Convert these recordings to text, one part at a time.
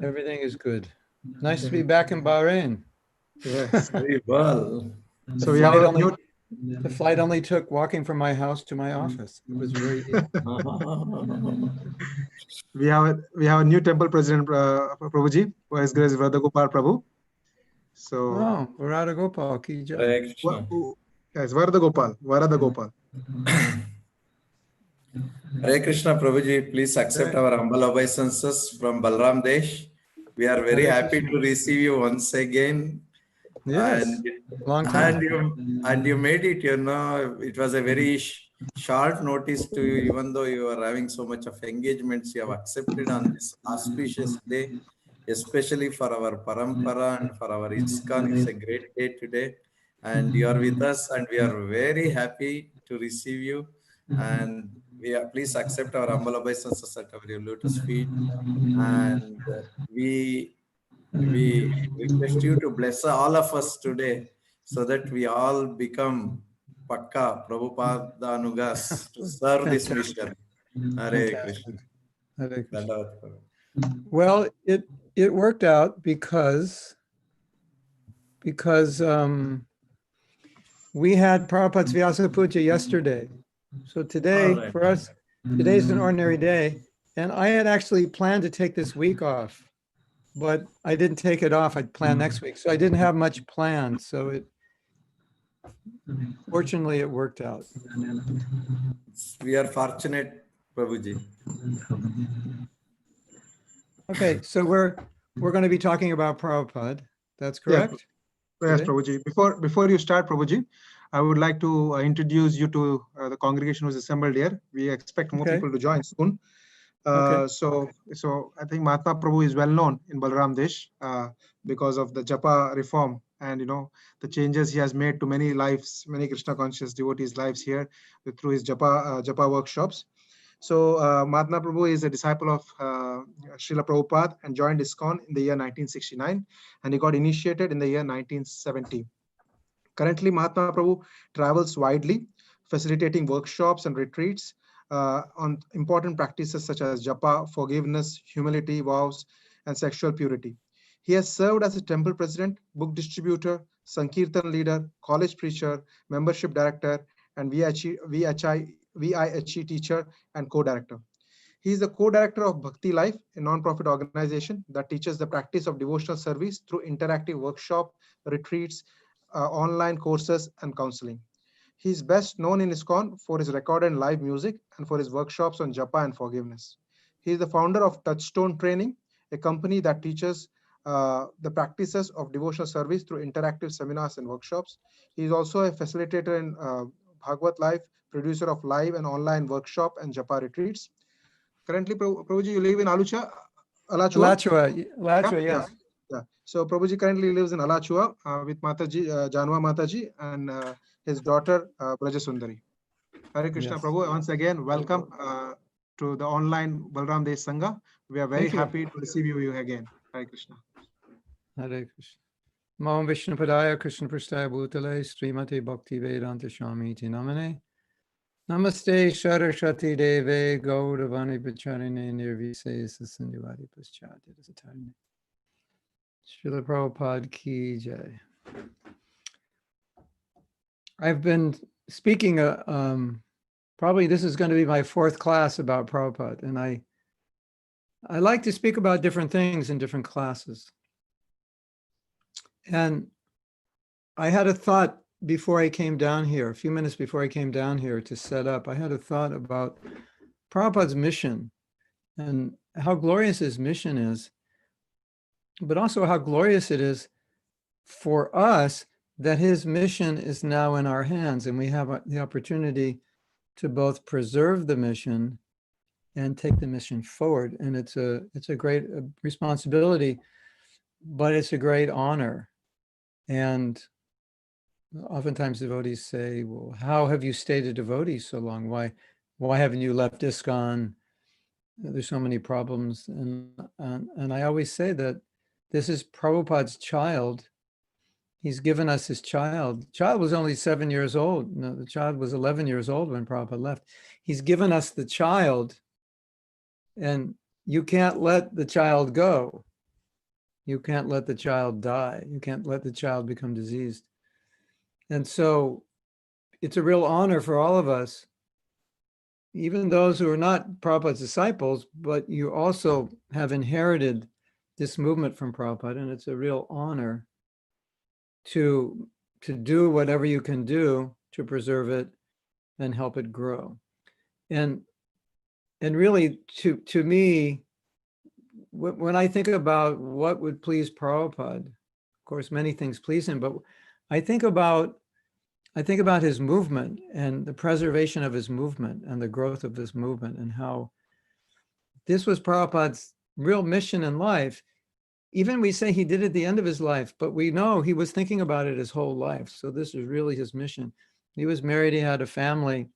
Everything is good. Nice to be back in Bahrain. Yes. Very well. So we have a new. The flight only took walking from my house to my office. It was very easy. We have a new temple president, Prabhuji, for His Grace Gopal Prabhu. So Oh, Varada Gopal ki jai. Hare Krishna. yes, Varada Gopal. Hare Krishna, Prabhuji, please accept our humble obeisances from Balram Desh. We are very Hare happy Krishna. to receive you once again. Yes, long time. And you made it, it was a very short notice to you, even though you are having so much of engagements, you have accepted on this auspicious day, especially for our parampara and for our ISKCON. It's a great day today. And you are with us, and we are very happy to receive you. And please accept our humble obeisances at our lotus feet. And we request you to bless all of us today so that we all become Pakka Prabhupada Anugas to serve this mission. Hare Krishna. Hare Krishna. Dandavat Prabhu. Well, it worked out because we had Prabhupada's Vyasa Puja yesterday. So today, All right. for us, today's an ordinary day. And I had actually planned to take this week off, but I didn't take it off. I'd planned next week. So I didn't have much planned. So fortunately, it worked out. We are fortunate, Prabhuji. Okay, so we're going to be talking about Prabhupada. That's correct? Yes, Okay. Prabhuji. Before you start, Prabhuji, I would like to introduce you to the congregation who's assembled here. We expect more Okay. people to join soon. Okay. So I think Mahatma Prabhu is well known in Balram Desh because of the Japa reform and the changes he has made to many lives, many Krishna conscious devotees' lives here through his Japa workshops. So Mahatma Prabhu is a disciple of Srila Prabhupada and joined ISKCON in the year 1969, and he got initiated in the year 1970. Currently, Mahatma Prabhu travels widely, facilitating workshops and retreats on important practices such as japa, forgiveness, humility, vows, and sexual purity. He has served as a temple president, book distributor, Sankirtan leader, college preacher, membership director, and VIHE teacher and co-director. He is the co-director of Bhakti Life, a non-profit organization that teaches the practice of devotional service through interactive workshop, retreats, online courses, and counseling. He is best known in ISKCON for his recorded live music and for his workshops on japa and forgiveness. He is the founder of Touchstone Training, a company that teaches the practices of devotional service through interactive seminars and workshops. He is also a facilitator in Bhagavad Life, producer of live and online workshop and japa retreats. Currently, Prabhuji, you live in Alachua? Alachua, yes. Yeah. So Prabhuji currently lives in Alachua with Mataji, Janwa Mataji, and his daughter Braja Sundari. Hare Krishna, Yes. Prabhu. Once again, welcome to the online Balram Desh Sangha. We are very Thank you. happy to receive you again. Hare Krishna. Hare Krishna. Mam Vishnu Padaya Krishna Prasthaya Bhutale Srimati Bhakti Vedanta Swami Iti Namane Namaste Saraswati Deve Gauravani Pacharine Nirvise Sasindhivadi Paschati Satarine Srila Prabhupada Ki Jai. I've been speaking, probably this is going to be my fourth class about Prabhupada, and I like to speak about different things in different classes. And I had a thought before I came down here, a few minutes before I came down here to set up, I had a thought about Prabhupada's mission and how glorious his mission is, but also how glorious it is for us that his mission is now in our hands, and we have the opportunity to both preserve the mission and take the mission forward. And it's a great responsibility, but it's a great honor. And oftentimes devotees say, well, how have you stayed a devotee so long? Why haven't you left ISKCON? There's so many problems. And I always say that this is Prabhupada's child. He's given us his child. The child was only 7 years old. No, the child was 11 years old when Prabhupada left. He's given us the child. And you can't let the child go. You can't let the child die. You can't let the child become diseased. And so it's a real honor for all of us, even those who are not Prabhupada's disciples, but you also have inherited this movement from Prabhupada, and it's a real honor to do whatever you can do to preserve it and help it grow. And really, to me, when I think about what would please Prabhupada, of course, many things please him, but I think about his movement and the preservation of his movement and the growth of this movement, and how this was Prabhupada's real mission in life. Even we say he did it at the end of his life, but we know he was thinking about it his whole life. So this is really his mission. He was married, he had a family.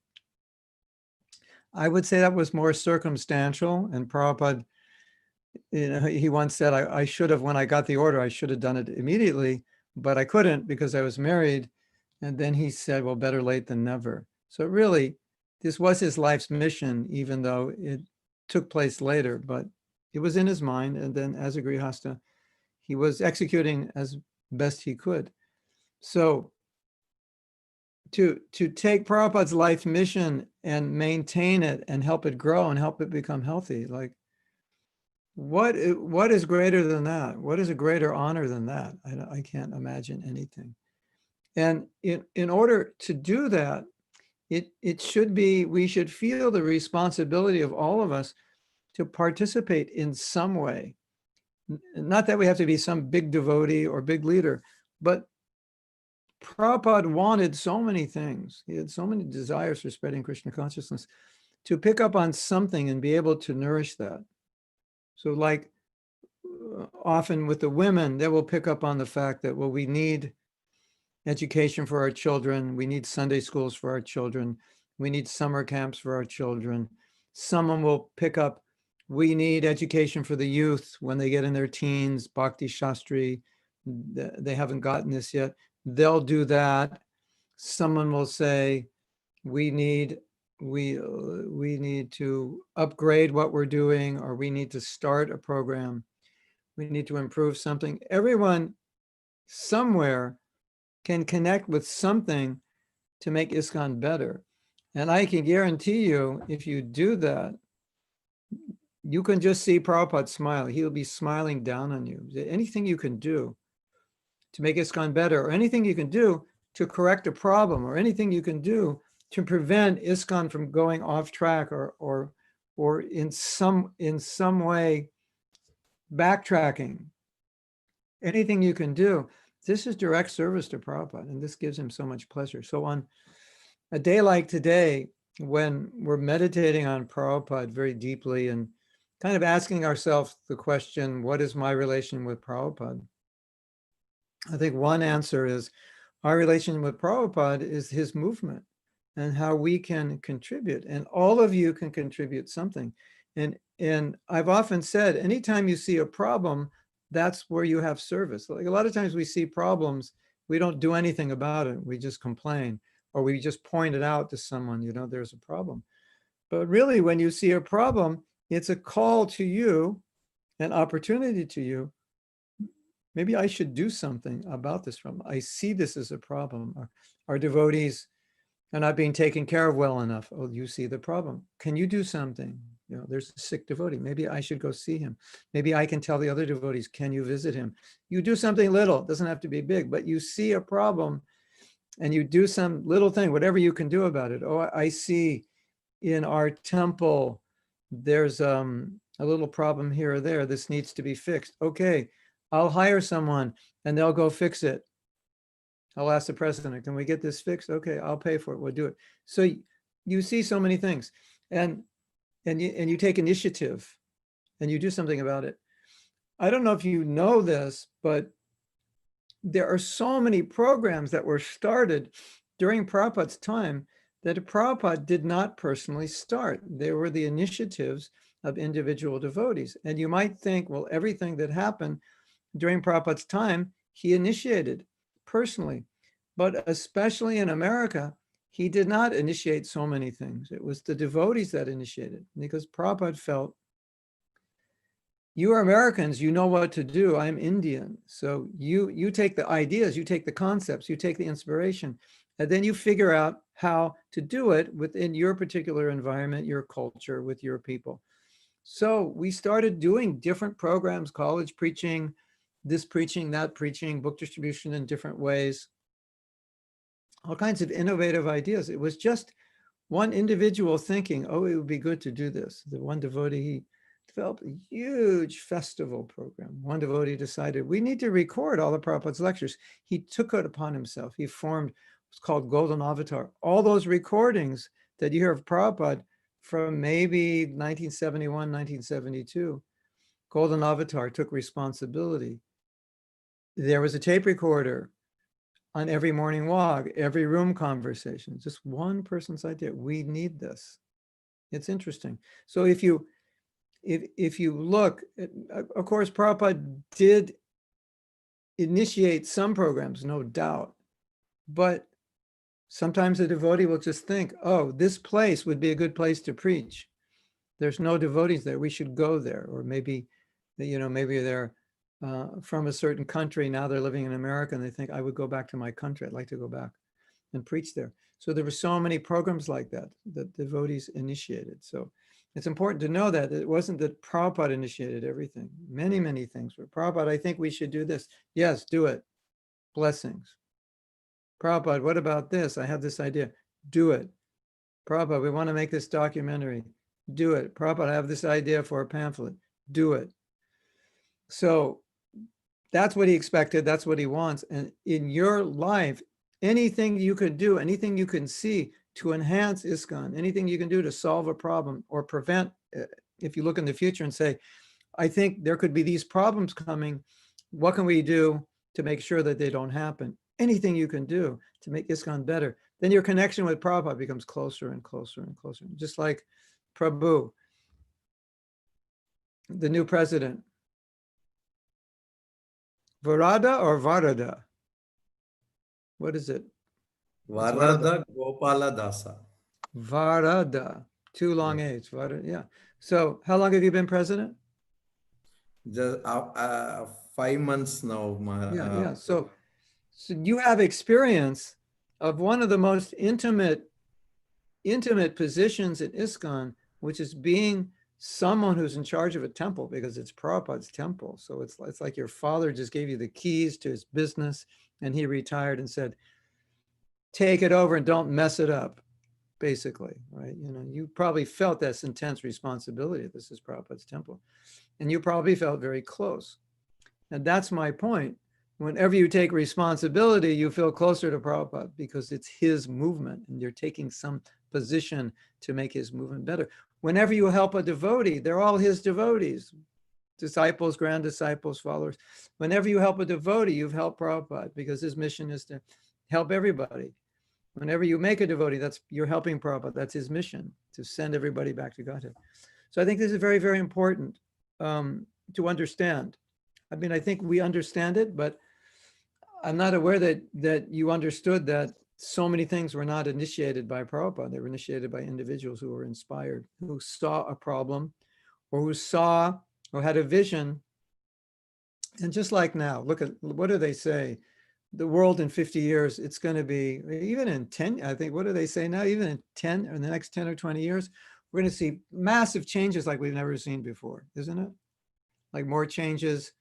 I would say that was more circumstantial, and Prabhupada, he once said, I should have, when I got the order, I should have done it immediately, but I couldn't because I was married. And then he said, well, better late than never. So really, this was his life's mission, even though it took place later, but it was in his mind. And then as a Grihasta, he was executing as best he could. So to take Prabhupada's life mission and maintain it and help it grow and help it become healthy, like what is greater than that? What is a greater honor than that? I can't imagine anything. And in order to do that, it should be, we should feel the responsibility of all of us to participate in some way. Not that we have to be some big devotee or big leader, but Prabhupada wanted so many things. He had so many desires for spreading Krishna consciousness, to pick up on something and be able to nourish that. So like often with the women, they will pick up on the fact that, well, we need education for our children. We need Sunday schools for our children. We need summer camps for our children. Someone will pick up, we need education for the youth when they get in their teens, Bhakti Shastri. They haven't gotten this yet. They'll do that. Someone will say, we need to upgrade what we're doing, or we need to start a program. We need to improve something. Everyone somewhere can connect with something to make ISKCON better. And I can guarantee you, if you do that, you can just see Prabhupada smile. He'll be smiling down on you. Anything you can do to make ISKCON better, or anything you can do to correct a problem, or anything you can do to prevent ISKCON from going off track, or in some way backtracking, anything you can do, this is direct service to Prabhupada, and this gives him so much pleasure. So on a day like today, when we're meditating on Prabhupada very deeply and kind of asking ourselves the question, what is my relation with Prabhupada? I think one answer is our relation with Prabhupada is his movement and how we can contribute. And all of you can contribute something. And I've often said, anytime you see a problem, that's where you have service. Like a lot of times we see problems, we don't do anything about it. We just complain, or we just point it out to someone, there's a problem. But really, when you see a problem, it's a call to you, an opportunity to you. Maybe I should do something about this problem. I see this as a problem. Our devotees are not being taken care of well enough. Oh, you see the problem. Can you do something? There's a sick devotee. Maybe I should go see him. Maybe I can tell the other devotees, can you visit him? You do something little. It doesn't have to be big, but you see a problem and you do some little thing, whatever you can do about it. Oh, I see in our temple, there's a little problem here or there. This needs to be fixed. Okay, I'll hire someone and they'll go fix it. I'll ask the president, can we get this fixed? Okay, I'll pay for it. We'll do it. So you see so many things, and you take initiative and you do something about it. I don't know if you know this, but there are so many programs that were started during Prabhupada's time that Prabhupada did not personally start. They were the initiatives of individual devotees. And you might think, well, everything that happened during Prabhupada's time, he initiated personally. But especially in America, he did not initiate so many things. It was the devotees that initiated, because Prabhupada felt You are Americans, you know what to do. I'm Indian. So you take the ideas, you take the concepts, you take the inspiration, and then you figure out how to do it within your particular environment, your culture, with your people. So we started doing different programs, college preaching, this preaching, that preaching, book distribution in different ways, all kinds of innovative ideas. It was just one individual thinking, oh, it would be good to do this. The one devotee, he developed a huge festival program. One devotee decided we need to record all of Prabhupada's lectures. He took it upon himself. He formed what's called Golden Avatar. All those recordings that you hear of Prabhupada from maybe 1971, 1972, Golden Avatar took responsibility. There was a tape recorder on every morning walk, every room conversation, just one person's idea. We need this. It's interesting. So if you look, of course, Prabhupada did initiate some programs, no doubt, but sometimes a devotee will just think, oh, this place would be a good place to preach. There's no devotees there. We should go there. Or maybe, maybe they're from a certain country. Now they're living in America and they think, I would go back to my country. I'd like to go back and preach there. So there were so many programs like that devotees initiated. So it's important to know that it wasn't that Prabhupada initiated everything. Many, many things were. Prabhupada, I think we should do this. Yes, do it. Blessings. Prabhupada, what about this? I have this idea. Do it. Prabhupada, we want to make this documentary. Do it. Prabhupada, I have this idea for a pamphlet. Do it. So that's what he expected. That's what he wants. And in your life, anything you could do, anything you can see to enhance ISKCON, anything you can do to solve a problem or prevent, if you look in the future and say, I think there could be these problems coming, what can we do to make sure that they don't happen? Anything you can do to make ISKCON better, then your connection with Prabhupada becomes closer and closer and closer. Just like Prabhu, the new president. Varada or Varada? What is it? Varada Gopala Dasa. Varada. Two long A's. Varada, yeah. So how long have you been president? Just 5 months now. Yeah. So you have experience of one of the most intimate positions in ISKCON, which is being someone who's in charge of a temple, because it's Prabhupada's temple. So it's like your father just gave you the keys to his business and he retired and said, take it over and don't mess it up, basically, right? You probably felt this intense responsibility. This is Prabhupada's temple. And you probably felt very close. And that's my point. Whenever you take responsibility, you feel closer to Prabhupada because it's his movement and you're taking some position to make his movement better. Whenever you help a devotee, they're all his devotees, disciples, grand disciples, followers. Whenever you help a devotee, you've helped Prabhupada because his mission is to help everybody. Whenever you make a devotee, you're helping Prabhupada. That's his mission, to send everybody back to Godhead. So I think this is very, very important to understand. I mean, I think we understand it, but I'm not aware that you understood that so many things were not initiated by Prabhupada. They were initiated by individuals who were inspired, who saw a problem or who saw or had a vision. And just like now, look at, what do they say? The world in 50 years, it's going to be, even in 10, I think, what do they say now? Even in 10, or in the next 10 or 20 years, we're going to see massive changes like we've never seen before, isn't it? Like more changes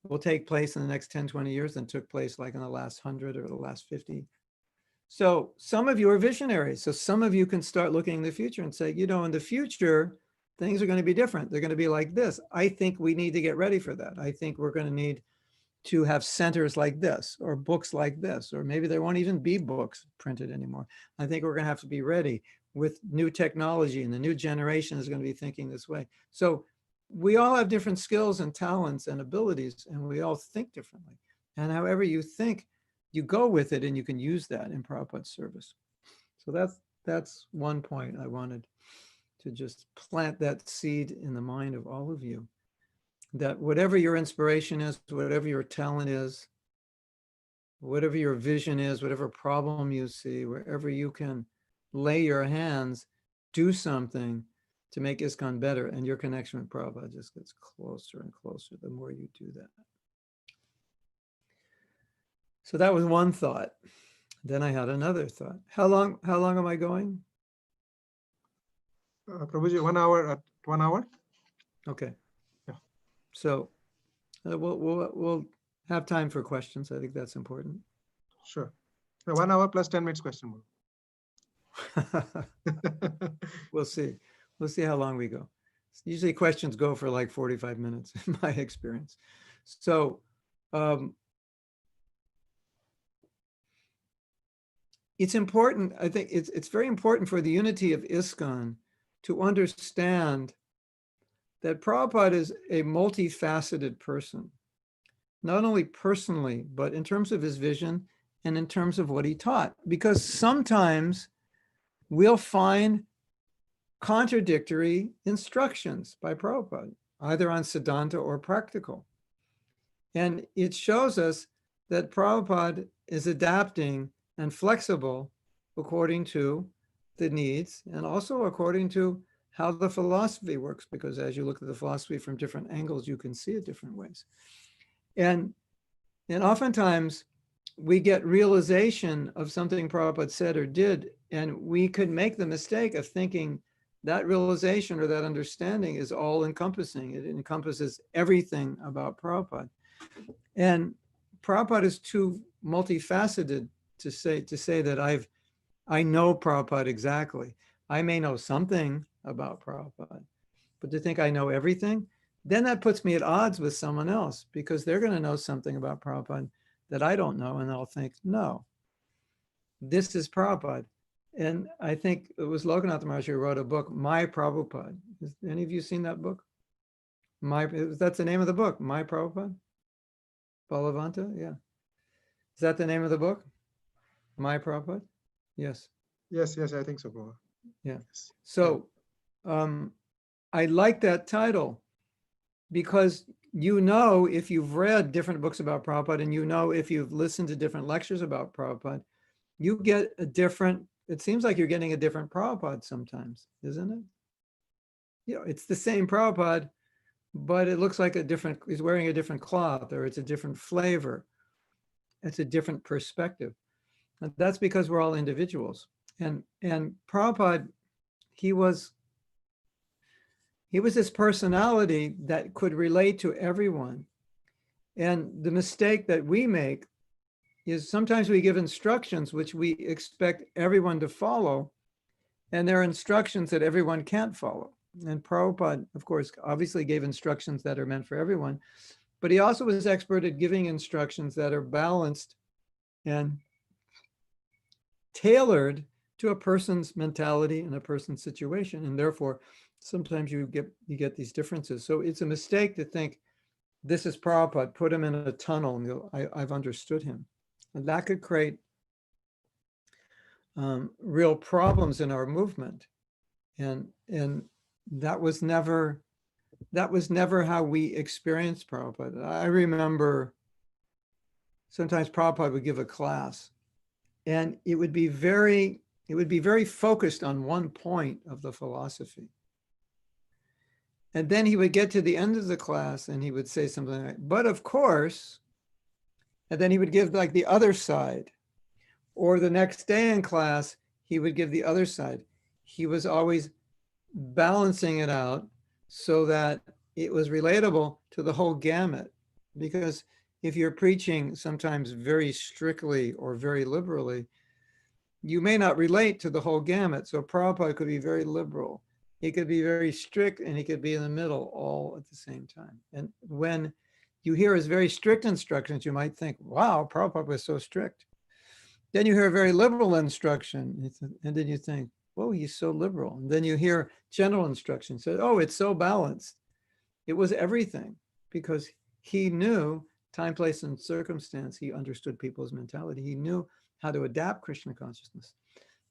will take place in the next 10, 20 years than took place like in the last 100 or the last 50. So some of you are visionaries. So some of you can start looking in the future and say, in the future, things are going to be different. They're going to be like this. I think we need to get ready for that. I think we're going to need to have centers like this, or books like this, or maybe there won't even be books printed anymore. I think we're going to have to be ready with new technology, and the new generation is going to be thinking this way. So we all have different skills and talents and abilities, and we all think differently. And however you think, you go with it, and you can use that in Prabhupada's service. So that's one point I wanted to just plant that seed in the mind of all of you, that whatever your inspiration is, whatever your talent is, whatever your vision is, whatever problem you see, wherever you can lay your hands, do something to make ISKCON better, and your connection with Prabhupada just gets closer and closer the more you do that. So that was one thought. Then I had another thought. How long am I going? Prabhuji, 1 hour at 1 hour. Okay. Yeah. So we'll have time for questions. I think that's important. Sure. 1 hour plus 10 minutes question. We'll see. We'll see how long we go. Usually questions go for like 45 minutes in my experience. So it's important. I think it's very important for the unity of ISKCON to understand that Prabhupada is a multifaceted person, not only personally, but in terms of his vision and in terms of what he taught. Because sometimes we'll find contradictory instructions by Prabhupada, either on Siddhanta or practical. And it shows us that Prabhupada is adapting and flexible according to the needs and also according to how the philosophy works, because as you look at the philosophy from different angles, you can see it different ways. And oftentimes we get realization of something Prabhupada said or did, and we could make the mistake of thinking that realization or that understanding is all encompassing. It encompasses everything about Prabhupada. And Prabhupada is too multifaceted to say that I know Prabhupada exactly. I may know something about Prabhupada, but to think I know everything, then that puts me at odds with someone else, because they're going to know something about Prabhupada that I don't know, and I'll think, no, this is Prabhupada. And I think it was Lokanath Maharaj who wrote a book, My Prabhupada. Has any of you seen that book? That's the name of the book, My Prabhupada? Balavanta, yeah. Is that the name of the book? My Prabhupada? Yes. Yes, I think so, Prabhupada. Yeah. So I like that title because if you've read different books about Prabhupada, and if you've listened to different lectures about Prabhupada, you get it seems like you're getting a different Prabhupada sometimes, isn't it? It's the same Prabhupada, but it looks like he's wearing a different cloth, or it's a different flavor. It's a different perspective. And that's because we're all individuals. And Prabhupada, he was this personality that could relate to everyone. And the mistake that we make is sometimes we give instructions which we expect everyone to follow, and there are instructions that everyone can't follow. And Prabhupada, of course, obviously gave instructions that are meant for everyone, but he also was expert at giving instructions that are balanced and tailored to a person's mentality and a person's situation. And therefore, sometimes you get these differences. So it's a mistake to think, this is Prabhupada, put him in a tunnel, and I've understood him. And that could create real problems in our movement. And that was never how we experienced Prabhupada. I remember sometimes Prabhupada would give a class, and it would be very focused on one point of the philosophy. And then he would get to the end of the class and he would say something like, but of course, and then he would give like the other side. Or the next day in class, he would give the other side. He was always balancing it out so that it was relatable to the whole gamut. Because if you're preaching sometimes very strictly or very liberally, you may not relate to the whole gamut. So Prabhupada could be very liberal. He could be very strict, and he could be in the middle all at the same time. And when you hear his very strict instructions, you might think, wow, Prabhupada was so strict. Then you hear a very liberal instruction, and then you think, oh, he's so liberal. And then you hear general instructions, say, oh, it's so balanced. It was everything, because he knew time, place, and circumstance. He understood people's mentality. He knew how to adapt Krishna consciousness.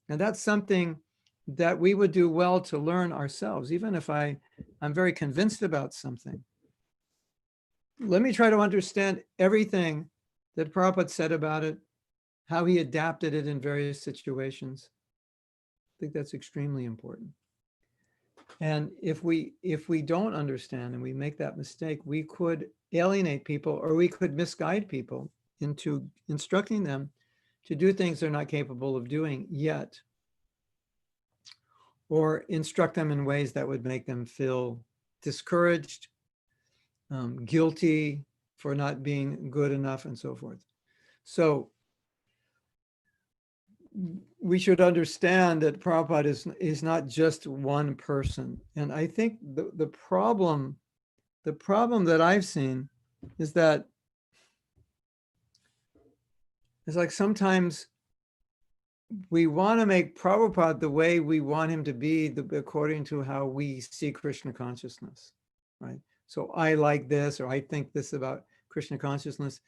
And that's something that we would do well to learn ourselves. Even if I'm very convinced about something, let me try to understand everything that Prabhupada said about it, how he adapted it in various situations. I think that's extremely important. And if we don't understand and we make that mistake, we could alienate people, or we could misguide people into instructing them to do things they're not capable of doing yet, or instruct them in ways that would make them feel discouraged, guilty for not being good enough, and so forth. So we should understand that Prabhupada is not just one person. And I think the problem that I've seen is that it's like sometimes we want to make Prabhupada the way we want him to be, according to how we see Krishna consciousness, right? So I like this, or I think this about Krishna consciousness,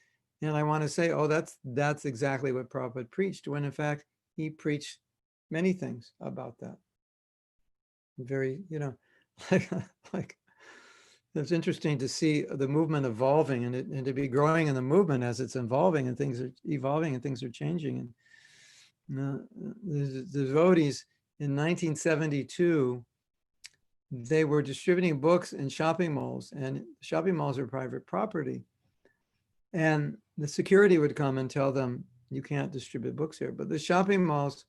and I want to say, oh, that's exactly what Prabhupada preached, when in fact he preached many things about that. Very, like it's interesting to see the movement evolving, and to be growing in the movement as it's evolving, and things are evolving and things are changing. And the devotees in 1972, they were distributing books in shopping malls, and shopping malls are private property. And the security would come and tell them, you can't distribute books here. But the shopping malls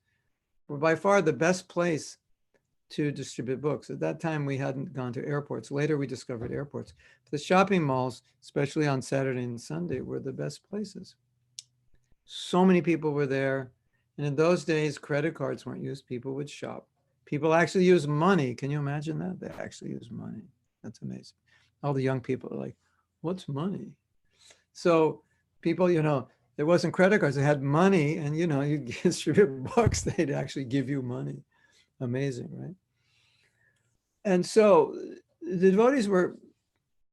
were by far the best place to distribute books. At that time, we hadn't gone to airports. Later, we discovered airports. The shopping malls, especially on Saturday and Sunday, were the best places. So many people were there. And in those days, credit cards weren't used. People would shop. People actually use money. Can you imagine that? They actually use money. That's amazing. All the young people are like, what's money? So people, there wasn't credit cards. They had money, and, you distribute books. They'd actually give you money. Amazing, right? And so the devotees were,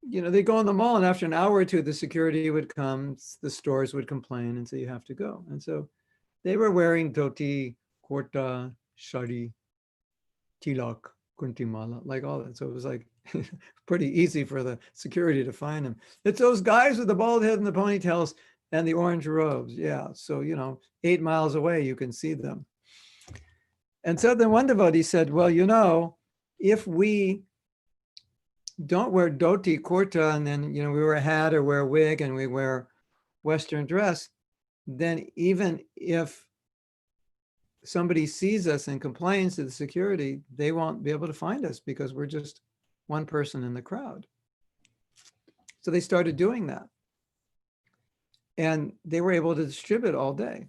they go in the mall, and after an hour or two, the security would come, the stores would complain and say, you have to go. And so they were wearing dhoti, kurta, shari, tilak, kuntimala, like all that. So it was like pretty easy for the security to find them. It's those guys with the bald head and the ponytails and the orange robes. Yeah. So, 8 miles away, you can see them. And so then one devotee said, well, if we don't wear dhoti, kurta, and then, we wear a hat or wear a wig and we wear Western dress, then even if somebody sees us and complains to the security, they won't be able to find us because we're just one person in the crowd. So they started doing that. And they were able to distribute all day.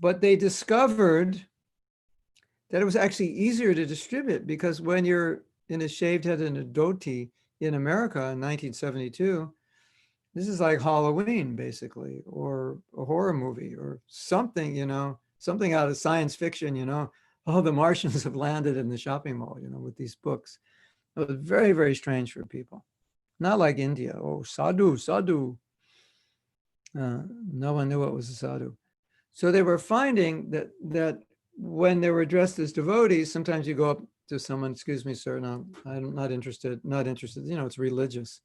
But they discovered that it was actually easier to distribute, because when you're in a shaved head and a dhoti in America in 1972, this is like Halloween, basically, or a horror movie or something, something out of science fiction, oh, the Martians have landed in the shopping mall, with these books. It was very, very strange for people. Not like India. Oh, sadhu, sadhu. No one knew what was a sadhu. So they were finding that when they were dressed as devotees, sometimes you go up to someone, excuse me, sir, no, I'm not interested, it's religious.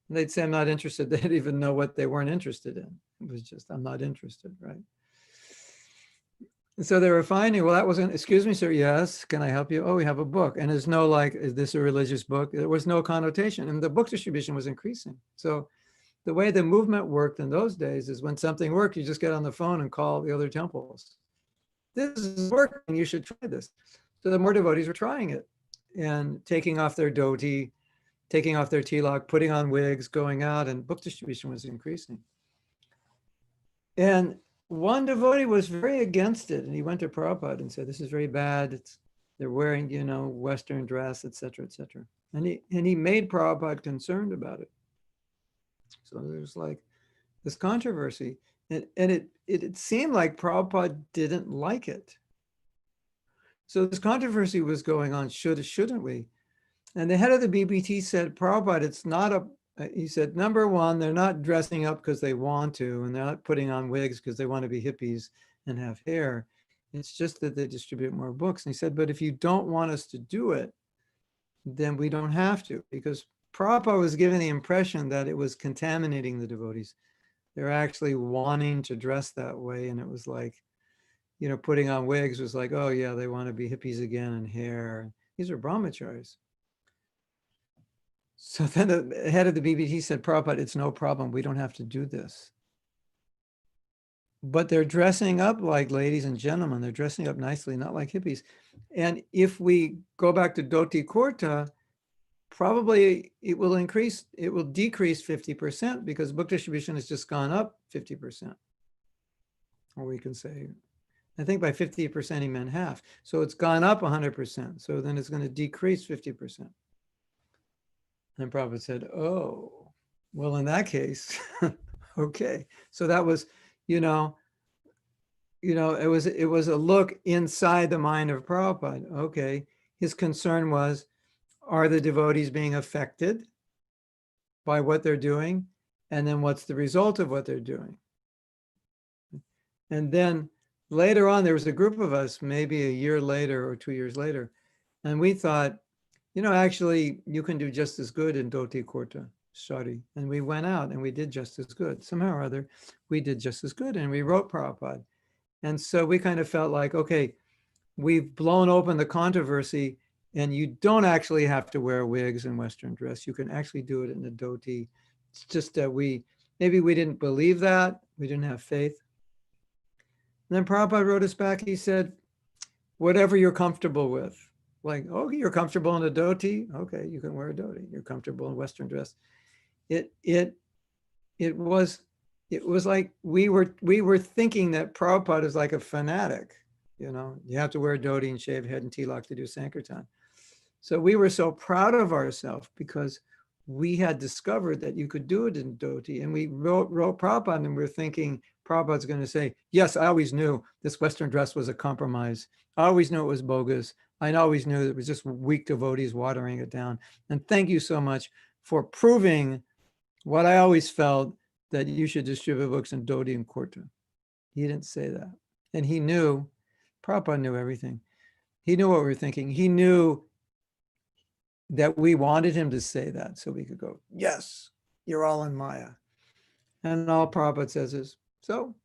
And they'd say, I'm not interested. They didn't even know what they weren't interested in. It was just, I'm not interested, right? And so they were finding, well, that wasn't, excuse me, sir, yes, can I help you? Oh, we have a book. And there's no is this a religious book? There was no connotation, and the book distribution was increasing. So the way the movement worked in those days is when something worked, you just get on the phone and call the other temples. This is working, you should try this. So the more devotees were trying it and taking off their dhoti, taking off their tilak, putting on wigs, going out, and book distribution was increasing. And one devotee was very against it, and he went to Prabhupada and said, this is very bad. They're wearing, Western dress, etc., etc. And he made Prabhupada concerned about it. So there's like this controversy, and it seemed like Prabhupada didn't like it. So this controversy was going on, shouldn't we? And the head of the BBT said, Prabhupada, it's not he said, number one, they're not dressing up because they want to, and they're not putting on wigs because they want to be hippies and have hair. It's just that they distribute more books. And he said, but if you don't want us to do it, then we don't have to, because Prabhupada was giving the impression that it was contaminating the devotees. They're actually wanting to dress that way. And it was like, putting on wigs was like, oh yeah, they want to be hippies again, and hair. These are brahmacharis. So then the head of the BBT said, Prabhupada, it's no problem. We don't have to do this. But they're dressing up like ladies and gentlemen. They're dressing up nicely, not like hippies. And if we go back to dhoti kurta, probably it will decrease 50% because book distribution has just gone up 50%. Or we can say, I think by 50% he meant half. So it's gone up 100%. So then it's going to decrease 50%. And Prabhupada said, oh, well, in that case, okay. So that was, it was a look inside the mind of Prabhupada. Okay. His concern was, are the devotees being affected by what they're doing? And then what's the result of what they're doing? And then later on, there was a group of us, maybe a year later or 2 years later, and we thought, actually, you can do just as good in dhoti kurta, sari. And we went out and we did just as good. Somehow or other, we did just as good. And we wrote Prabhupada. And so we kind of felt like, okay, we've blown open the controversy and you don't actually have to wear wigs and Western dress. You can actually do it in the dhoti. It's just that maybe we didn't believe that. We didn't have faith. And then Prabhupada wrote us back. He said, whatever you're comfortable with. Like, oh, you're comfortable in a dhoti? Okay, you can wear a dhoti. You're comfortable in Western dress. It was like we were thinking that Prabhupada is like a fanatic. You have to wear a dhoti and shave head and tilak to do Sankirtan. So we were so proud of ourselves because we had discovered that you could do it in dhoti. And we wrote Prabhupada and we were thinking Prabhupada's going to say, yes, I always knew this Western dress was a compromise. I always knew it was bogus. I always knew it was just weak devotees watering it down. And thank you so much for proving what I always felt, that you should distribute books in dhoti and kurta. He didn't say that. And he knew, Prabhupada knew everything. He knew what we were thinking. He knew that we wanted him to say that so we could go, yes, you're all in Maya. And all Prabhupada says is, so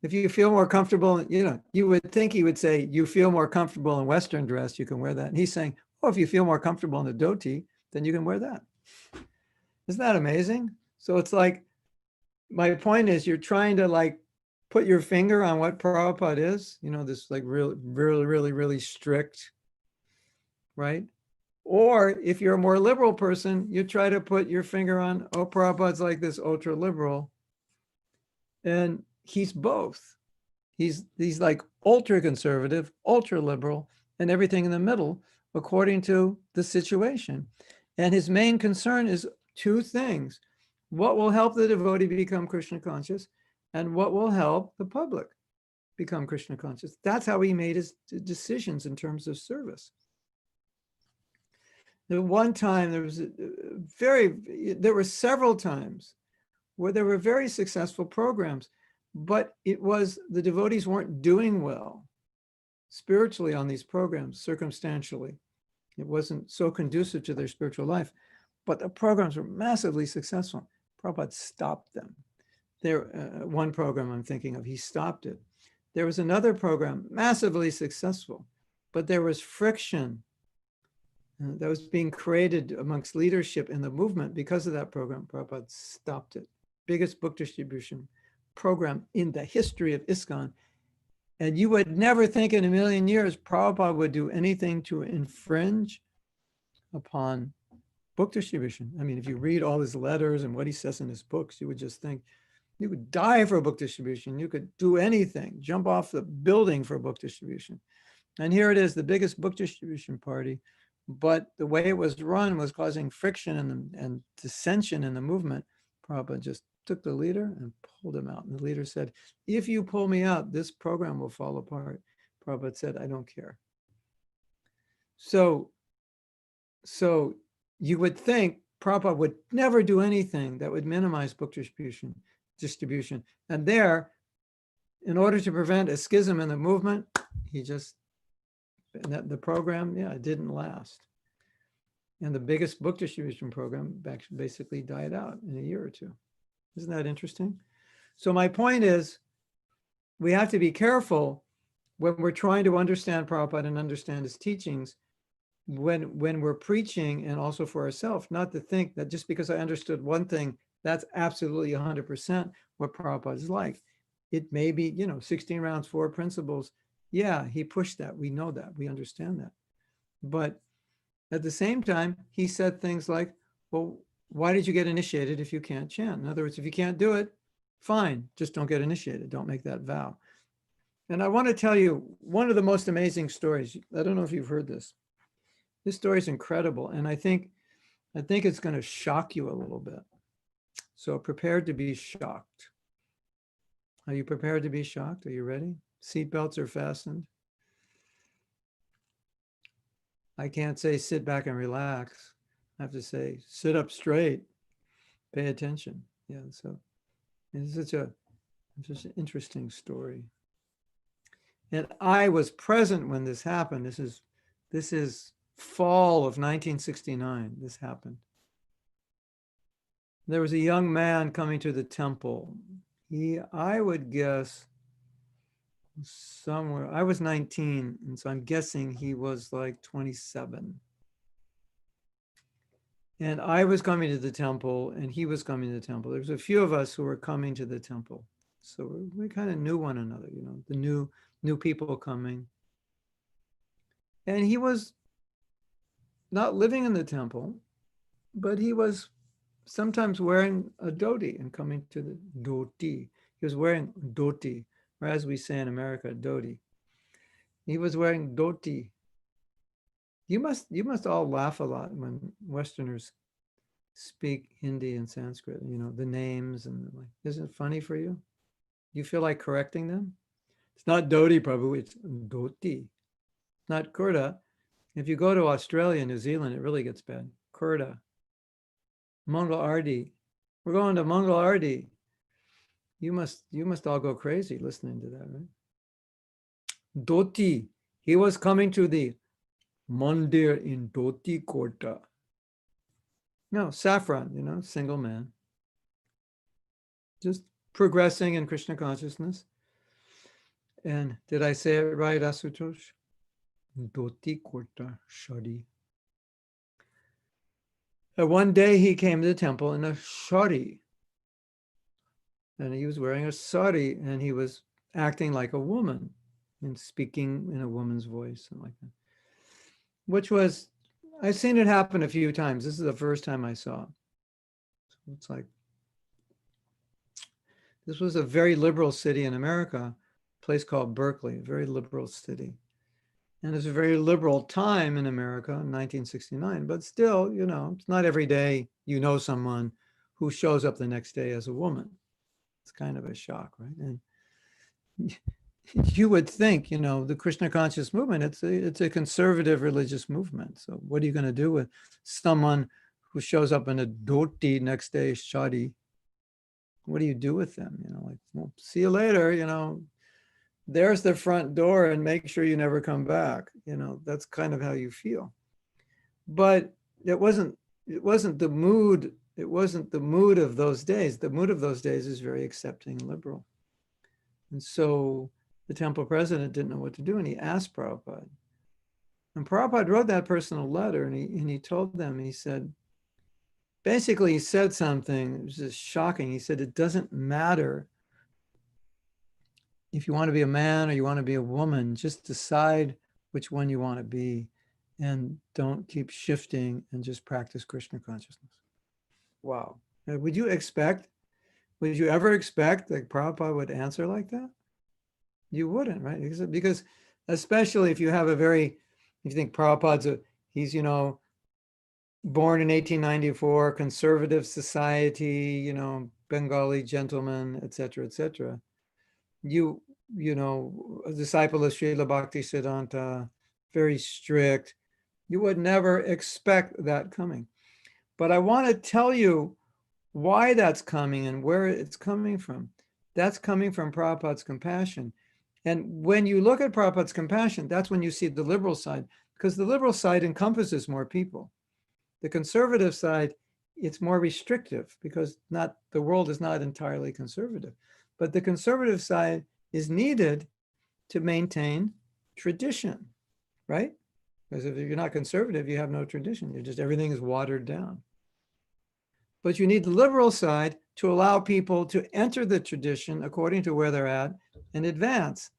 if you feel more comfortable, you would think he would say, you feel more comfortable in Western dress, you can wear that. And he's saying, oh, if you feel more comfortable in the dhoti, then you can wear that. Isn't that amazing? So it's like, my point is you're trying to like put your finger on what Prabhupada is, this like really, really, really, really strict, right? Or if you're a more liberal person, you try to put your finger on, oh, Prabhupada's like this ultra liberal. And he's both. He's like ultra conservative, ultra liberal, and everything in the middle, according to the situation. And his main concern is two things: what will help the devotee become Krishna conscious, and what will help the public become Krishna conscious. That's how he made his decisions in terms of service. The one time there were several times where there were very successful programs, but it was the devotees weren't doing well spiritually on these programs, circumstantially. It wasn't so conducive to their spiritual life, but the programs were massively successful. Prabhupada stopped them. One program I'm thinking of, he stopped it. There was another program, massively successful, but there was friction that was being created amongst leadership in the movement because of that program. Prabhupada stopped it. Biggest book distribution program in the history of ISKCON. And you would never think in a million years Prabhupada would do anything to infringe upon book distribution. I mean, if you read all his letters and what he says in his books, you would just think you could die for book distribution. You could do anything, jump off the building for book distribution. And here it is, the biggest book distribution party. But the way it was run was causing friction and dissension in the movement. Prabhupada just took the leader and pulled him out. And the leader said, if you pull me out, this program will fall apart. Prabhupada said, I don't care. So you would think Prabhupada would never do anything that would minimize book distribution. And there, in order to prevent a schism in the movement, the program, it didn't last. And the biggest book distribution program basically died out in a year or two. Isn't that interesting? So my point is, we have to be careful when we're trying to understand Prabhupada and understand his teachings, when we're preaching, and also for ourselves, not to think that just because I understood one thing, that's absolutely 100% what Prabhupada is like. It may be, 16 rounds, 4 principles. Yeah, he pushed that. We know that. We understand that. But at the same time, he said things like, well, why did you get initiated if you can't chant? In other words, if you can't do it, fine, just don't get initiated. Don't make that vow. And I want to tell you one of the most amazing stories. I don't know if you've heard this. This story is incredible. And I think it's going to shock you a little bit. So prepare to be shocked. Are you prepared to be shocked? Are you ready? Seatbelts are fastened. I can't say sit back and relax. I have to say sit up straight, pay attention. Yeah, so it's such an interesting story. And I was present when this happened. This is fall of 1969. This happened. There was a young man coming to the temple. I would guess somewhere, I was 19, and so I'm guessing he was like 27. And I was coming to the temple, and he was coming to the temple. There was a few of us who were coming to the temple. So we kind of knew one another, the new people coming. And he was not living in the temple, but he was sometimes wearing a dhoti and coming to the dhoti. He was wearing dhoti, or as we say in America, dhoti. He was wearing dhoti. You must all laugh a lot when Westerners speak Hindi and Sanskrit, the names and like, isn't it funny for you? You feel like correcting them? It's not dhoti, Prabhu, it's dhoti. Not kurta. If you go to Australia, New Zealand, it really gets bad. Kurta. Mangal Ardi. We're going to Mangal Ardi. You must all go crazy listening to that, right? Dhoti. He was coming to the mandir in Dhoti Kota. No, saffron, single man. Just progressing in Krishna consciousness. And did I say it right, Asutosh? Dhoti Kota Shadi. One day he came to the temple in a shari. And he was wearing a sari, and he was acting like a woman and speaking in a woman's voice and like that. Which was, I've seen it happen a few times. This is the first time I saw it. So it's like, this was a very liberal city in America, a place called Berkeley, a very liberal city. And it's a very liberal time in America in 1969, but still, it's not every day you know someone who shows up the next day as a woman. It's kind of a shock, right? And you would think, the Krishna conscious movement, it's a conservative religious movement. So what are you going to do with someone who shows up in a dhoti next day, shadi? What do you do with them? Like, well, see you later, there's the front door and make sure you never come back. That's kind of how you feel. But it wasn't the mood. It wasn't the mood of those days. The mood of those days is very accepting and liberal. And so the temple president didn't know what to do, and he asked Prabhupada. And Prabhupada wrote that person a letter, and he told them, he said, basically he said something, it was just shocking. He said, it doesn't matter if you want to be a man or you want to be a woman, just decide which one you want to be and don't keep shifting and just practice Krishna consciousness. Wow. Would you ever expect that Prabhupada would answer like that? You wouldn't, right? Because especially if you think Prabhupada's he's, born in 1894, conservative society, Bengali gentleman, etc., etc. A disciple of Srila Bhakti Siddhanta, very strict. You would never expect that coming. But I want to tell you why that's coming and where it's coming from. That's coming from Prabhupada's compassion. And when you look at Prabhupada's compassion, that's when you see the liberal side, because the liberal side encompasses more people. The conservative side, it's more restrictive because the world is not entirely conservative. But the conservative side is needed to maintain tradition, right? Because if you're not conservative, you have no tradition. You're just, everything is watered down. But you need the liberal side to allow people to enter the tradition according to where they're at and advance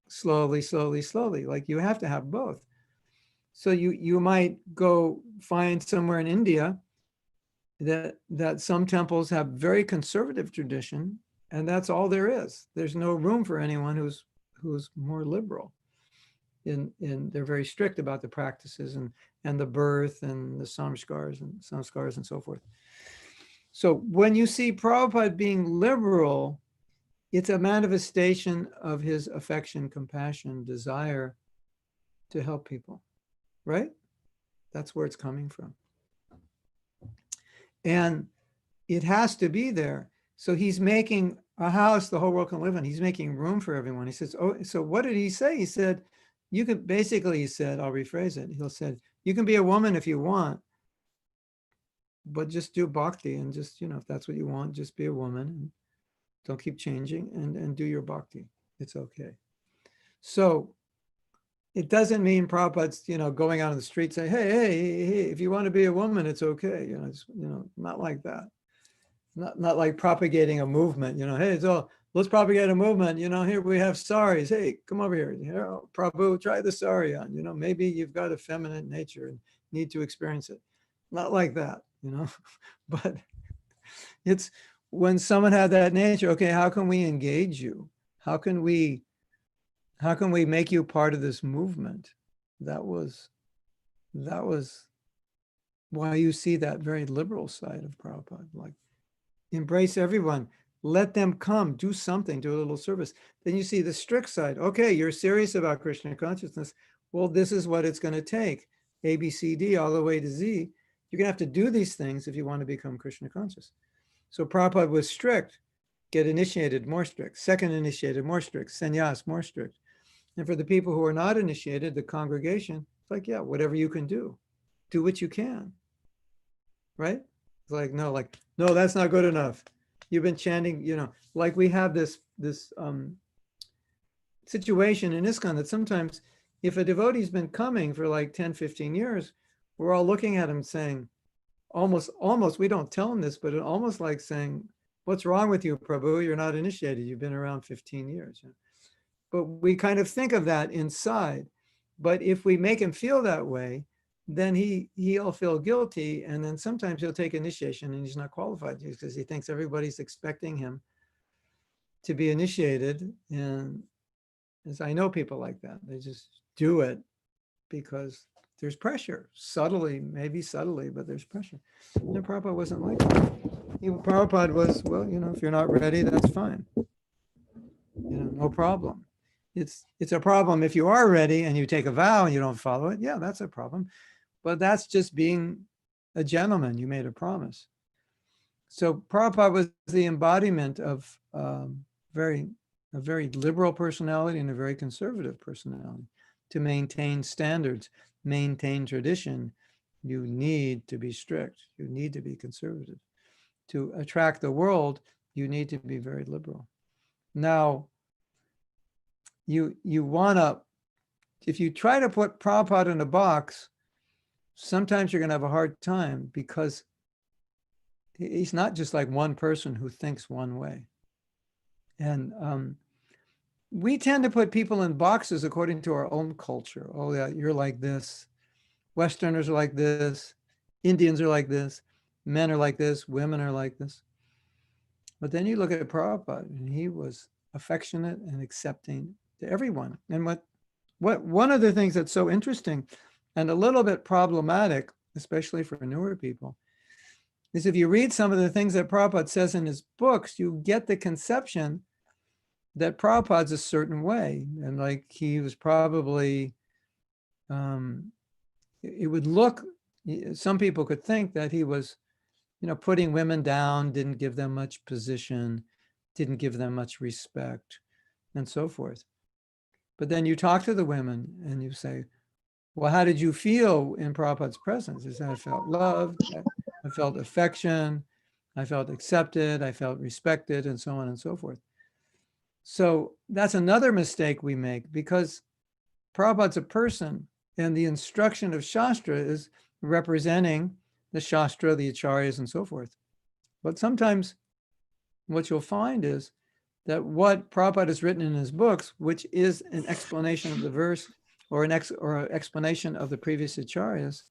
slowly, slowly, slowly. Like you have to have both. So you might go find somewhere in India that some temples have very conservative tradition, and that's all there is. There's no room for anyone who's more liberal. They're very strict about the practices and the birth and the samskars and so forth. So when you see Prabhupada being liberal, it's a manifestation of his affection, compassion, desire to help people, right? That's where it's coming from. And it has to be there. So he's making a house the whole world can live in. He's making room for everyone. He says, oh, so what did he say? He said, you can basically, he said, I'll rephrase it. He'll said, you can be a woman if you want, but just do bhakti and just, if that's what you want, just be a woman and don't keep changing and do your bhakti. It's okay. So it doesn't mean Prabhupada's, going out on the street saying, hey, if you want to be a woman, it's okay. It's, not like that. Not like propagating a movement, hey, so let's propagate a movement. Here we have saris. Hey, come over here. Prabhu, try the sari on. Maybe you've got a feminine nature and need to experience it. Not like that, but it's when someone had that nature, okay, how can we engage you? How can we make you part of this movement? That was why you see that very liberal side of Prabhupada, like embrace everyone, let them come, do something, do a little service. Then you see the strict side. Okay, you're serious about Krishna consciousness. Well, this is what it's going to take. A, B, C, D, all the way to Z. You're going to have to do these things if you want to become Krishna conscious. So Prabhupada was strict. Get initiated, more strict. Second initiated, more strict. Sannyas, more strict. And for the people who are not initiated, the congregation, it's like, yeah, whatever you can do what you can. Right? It's like, no, that's not good enough. You've been chanting, like we have this situation in ISKCON that sometimes if a devotee's been coming for like 10, 15 years, we're all looking at him saying, almost, we don't tell him this, but it almost like saying, what's wrong with you, Prabhu? You're not initiated. You've been around 15 years. But we kind of think of that inside. But if we make him feel that way, then he'll feel guilty. And then sometimes he'll take initiation and he's not qualified because he thinks everybody's expecting him to be initiated. And as I know people like that, they just do it because there's pressure, maybe subtly, but there's pressure. And Prabhupada wasn't like that. Prabhupada was, well, if you're not ready, that's fine. No problem. It's a problem if you are ready and you take a vow and you don't follow it. Yeah, that's a problem. But that's just being a gentleman. You made a promise. So Prabhupada was the embodiment of a very liberal personality and a very conservative personality. To maintain standards, maintain tradition, you need to be strict. You need to be conservative. To attract the world, you need to be very liberal. Now, you want to, if you try to put Prabhupada in a box, sometimes you're going to have a hard time because he's not just like one person who thinks one way. And we tend to put people in boxes according to our own culture. Oh yeah, you're like this. Westerners are like this. Indians are like this. Men are like this. Women are like this. But then you look at Prabhupada and he was affectionate and accepting to everyone. And what one of the things that's so interesting and a little bit problematic, especially for newer people, is if you read some of the things that Prabhupada says in his books, you get the conception that Prabhupada's a certain way. And like he was probably, it would look, some people could think that he was, putting women down, didn't give them much position, didn't give them much respect, and so forth. But then you talk to the women and you say, well, how did you feel in Prabhupada's presence? He said, I felt loved, I felt affection, I felt accepted, I felt respected, and so on and so forth. So that's another mistake we make because Prabhupada's a person And the instruction of Shastra is representing the Shastra, the Acharyas, and so forth. But sometimes what you'll find is that what Prabhupada has written in his books, which is an explanation of the verse or an explanation of the previous Acharyas,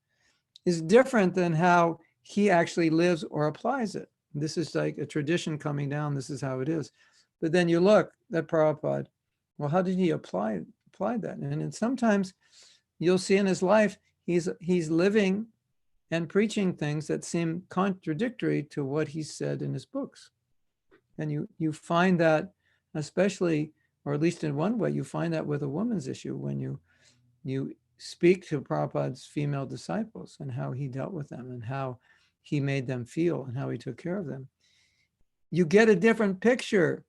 is different than how he actually lives or applies it. This is like a tradition coming down. This is how it is. But then you look at Prabhupada. Well, how did he apply that? And sometimes you'll see in his life, he's living and preaching things that seem contradictory to what he said in his books. And you find that, especially, or at least in one way, you find that with a woman's issue when you speak to Prabhupada's female disciples and how he dealt with them and how he made them feel and how he took care of them. You get a different picture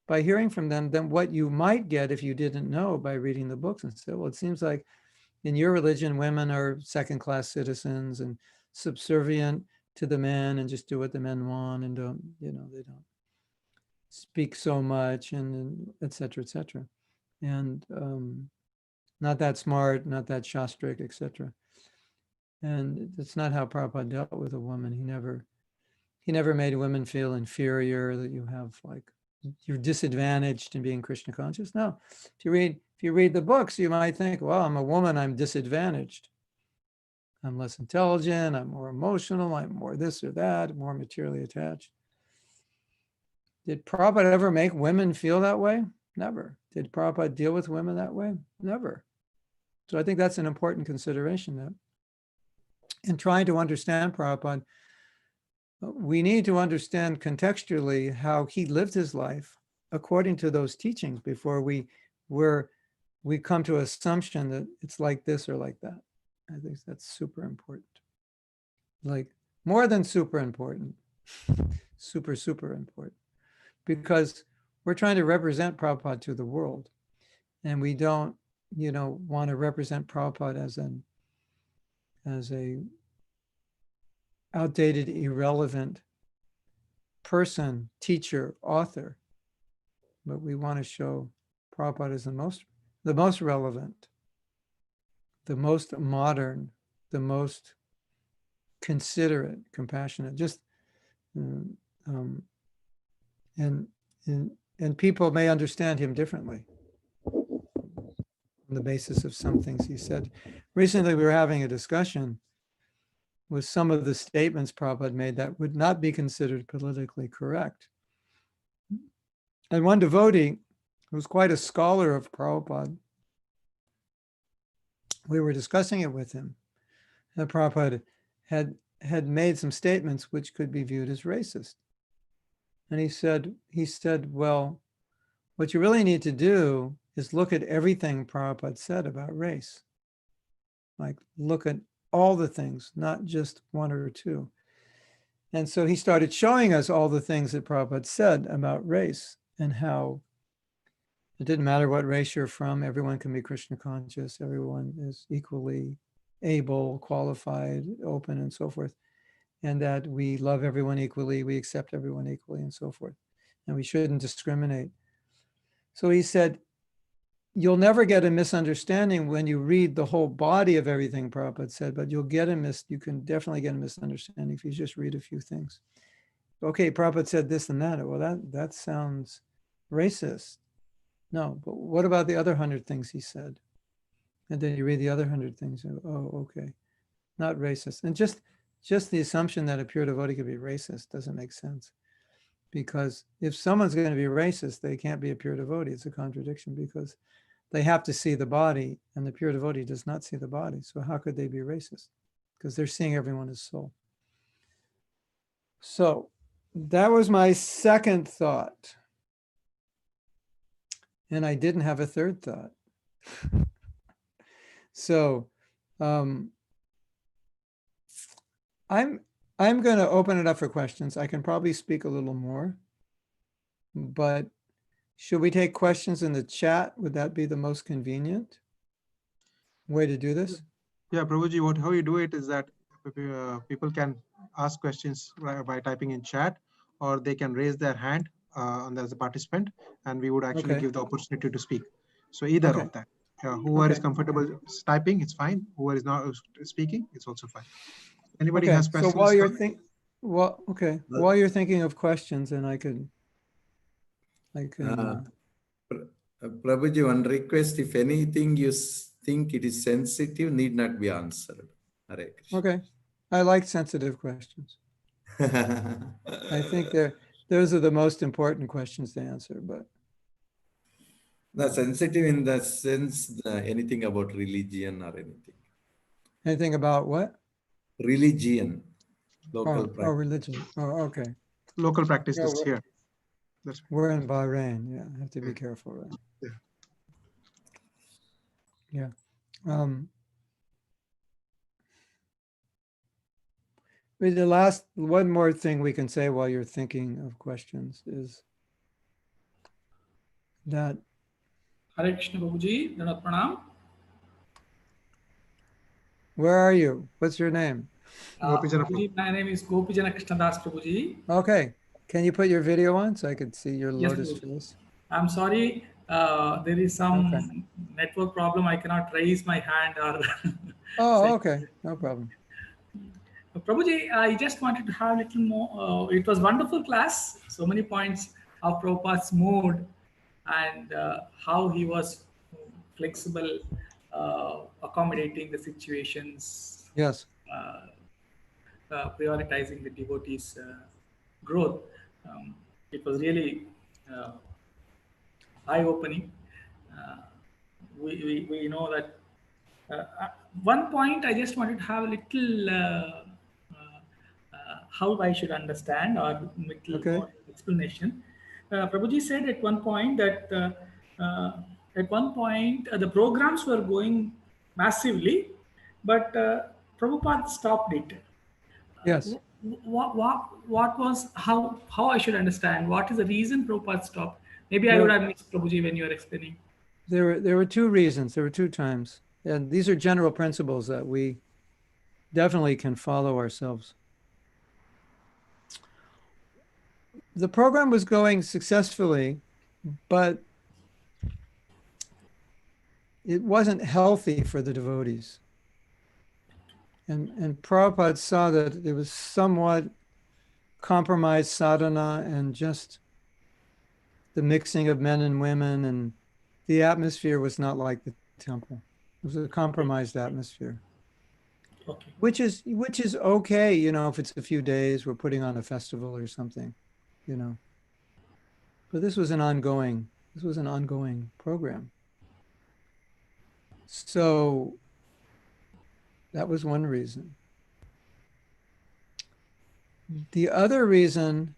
by hearing from them than what you might get if you didn't know by reading the books and say, well, it seems like in your religion, women are second-class citizens and subservient to the men and just do what the men want and don't, they don't speak so much and et cetera, and not that smart, not that shastric, etc. And that's not how Prabhupada dealt with a woman. He never made women feel inferior, that you have like, you're disadvantaged in being Krishna conscious. No, if you read the books, you might think, well, I'm a woman, I'm disadvantaged. I'm less intelligent, I'm more emotional, I'm more this or that, more materially attached. Did Prabhupada ever make women feel that way? Never. Did Prabhupada deal with women that way? Never. So I think that's an important consideration, that in trying to understand Prabhupada, we need to understand contextually how he lived his life according to those teachings before we come to an assumption that it's like this or like that. I think that's super important. Like more than super important, super important. Because we're trying to represent Prabhupada to the world. And we don't, want to represent Prabhupada as a outdated, irrelevant person, teacher, author. But we want to show Prabhupada as the most relevant, the most modern, the most considerate, compassionate, just and people may understand him differently on the basis of some things he said. Recently, we were having a discussion with some of the statements Prabhupada made that would not be considered politically correct. And one devotee, who was quite a scholar of Prabhupada, we were discussing it with him. And Prabhupada had made some statements which could be viewed as racist. And he said, well, what you really need to do is look at everything Prabhupada said about race. Like look at all the things, not just one or two. And so he started showing us all the things that Prabhupada said about race and how it didn't matter what race you're from, everyone can be Krishna conscious, everyone is equally able, qualified, open, and so forth. And that we love everyone equally, we accept everyone equally, and so forth. And we shouldn't discriminate. So he said, you'll never get a misunderstanding when you read the whole body of everything Prabhupada said, but you can definitely get a misunderstanding if you just read a few things. Okay, Prabhupada said this and that. Well, that sounds racist. No, but what about the other 100 things he said? And then you read the other 100 things. Oh, okay, not racist. And just the assumption that a pure devotee could be racist doesn't make sense. Because if someone's going to be racist, they can't be a pure devotee. It's a contradiction because they have to see the body and the pure devotee does not see the body. So how could they be racist? Because they're seeing everyone as soul. So that was my second thought. And I didn't have a third thought. So I'm going to open it up for questions. I can probably speak a little more, but should we take questions in the chat? Would that be the most convenient way to do this? Yeah, Prabhuji, how you do it is that people can ask questions by typing in chat, or they can raise their hand as a participant, and we would actually give the opportunity to speak. So either of that. Whoever is Okay. comfortable typing, it's fine. Whoever is not speaking, it's also fine. Anybody Okay, has so questions? while you're for me? while you're thinking of questions, and I can, Uh, Prabhuji, one request, if anything you think it is sensitive, need not be answered. Hare Krishna. okay. I like sensitive questions. I think those are the most important questions to answer, but The sensitive in the sense, anything about religion or anything. anything about what? Religion, local Oh, practice. religion. Oh, okay. Local practice Yeah, is here. That's right. We're in Bahrain. Yeah, I have to be Yeah. careful, right? Yeah. Yeah. The last one more thing we can say while you're thinking of questions is that Hare Krishna Prabhuji, Dandavat Pranam. where are you? What's your name? Gopijana Prabhuji, my name is Gopijana Krishnadas Prabhuji. Okay. Can you put your video on so I could see your Yes, lotus Prabhuji. face? I'm sorry, there is some Okay. network problem. I cannot raise my hand or Oh, say. okay. No problem. Prabhuji, I just wanted to have a little more. It was wonderful class. So many points of Prabhupada's mood and how he was flexible, accommodating the situations, Yes. prioritizing the devotees' growth. It was really eye-opening. We know that one point I just wanted to have a little how I should understand or little Okay. more explanation. Prabhuji said at one point that the programs were going massively, but Prabhupada stopped it. Yes. What was how I should understand? What is the reason Prabhupada stopped? Maybe I There- would have missed Prabhuji when you were explaining. There were two reasons. There were two times. And these are general principles that we definitely can follow ourselves. The program was going successfully, but it wasn't healthy for the devotees. And Prabhupada saw that it was somewhat compromised sadhana and just the mixing of men and women, and the atmosphere was not like the temple. It was a compromised atmosphere, Okay. which is okay, you know, if it's a few days, we're putting on a festival or something, you know. But this was an ongoing program. So that was one reason. The other reason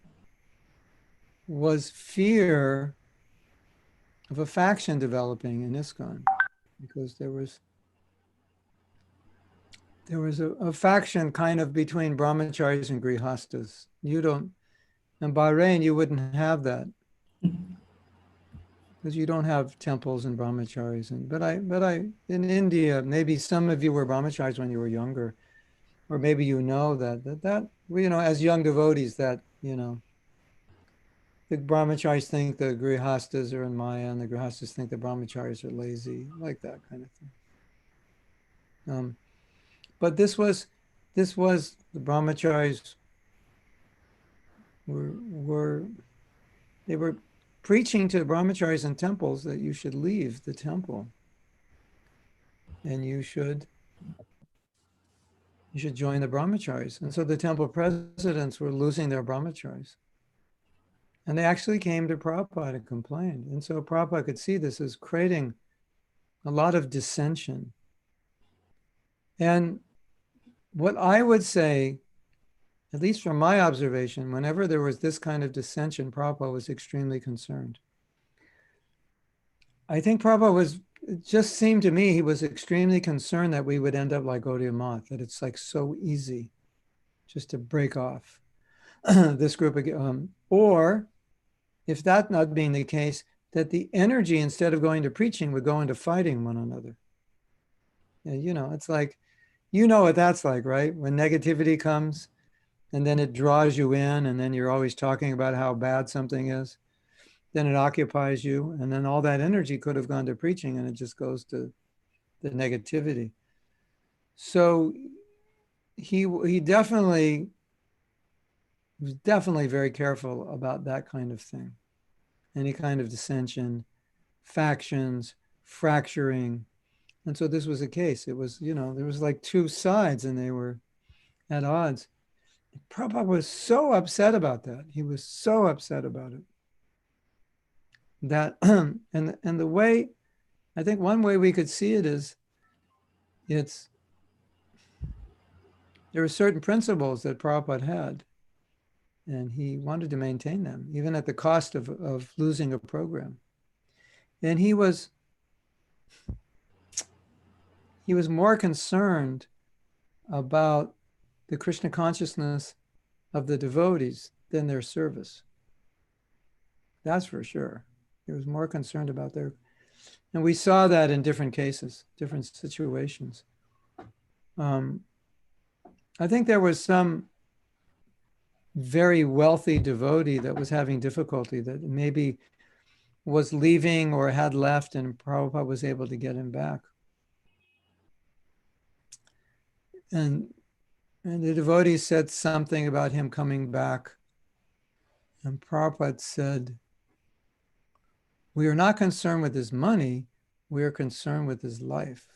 was fear of a faction developing in ISKCON, because there was a faction kind of between brahmacharis and grihastas. You don't, in Bahrain, you wouldn't have that, because you don't have temples and brahmacharis. But I in India, maybe some of you were brahmacharis when you were younger, or maybe you know that you know, as young devotees, that, you know, the brahmacharis think the grihastas are in Maya, and the grihastas think the brahmacharis are lazy, like that kind of thing. But this was the brahmacharis were preaching to brahmacharis in temples that you should leave the temple and you should join the brahmacharis. And so the temple presidents were losing their brahmacharis. And they actually came to Prabhupada and complained. And so Prabhupada could see this as creating a lot of dissension. And what I would say, at least from my observation, whenever there was this kind of dissension, Prabhupada was extremely concerned. I think Prabhupada it just seemed to me he was extremely concerned that we would end up like Gaudiya Math, that it's like so easy just to break off this group again. Or if that not being the case, that the energy, instead of going to preaching, would go into fighting one another. And, you know, it's like, you know what that's like, right? When negativity comes and then it draws you in, and then you're always talking about how bad something is. then it occupies you, and then all that energy could have gone to preaching, and it just goes to the negativity. So he definitely was definitely very careful about that kind of thing. Any kind of dissension, factions, fracturing. And so this was a case. It was, there was like two sides and they were at odds. Prabhupada was so upset about that. He was so upset about it. That, and the way, I think one way we could see it is, there were certain principles that Prabhupada had, and he wanted to maintain them, even at the cost of losing a program. And he was more concerned about the Krishna consciousness of the devotees than their service. That's for sure. He was more concerned about their, and we saw that in different cases, different situations. I think there was some very wealthy devotee that was having difficulty, that maybe was leaving or had left, and Prabhupada was able to get him back. And the devotee said something about him coming back. And Prabhupada said, "We are not concerned with his money, we are concerned with his life."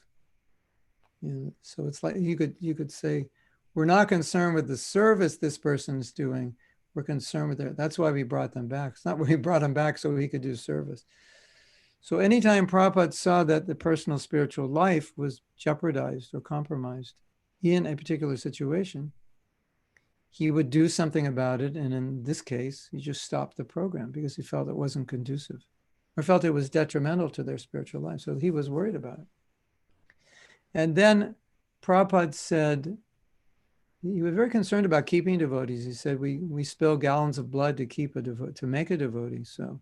So it's like you could say, we're not concerned with the service this person is doing, we're concerned with their, that's why we brought them back. It's not why we brought him back so he could do service. So anytime Prabhupada saw that the personal spiritual life was jeopardized or compromised in a particular situation, he would do something about it. And in this case, he just stopped the program because he felt it wasn't conducive or felt it was detrimental to their spiritual life. So he was worried about it. And then Prabhupada said, he was very concerned about keeping devotees. He said, we spill gallons of blood to make a devotee. So,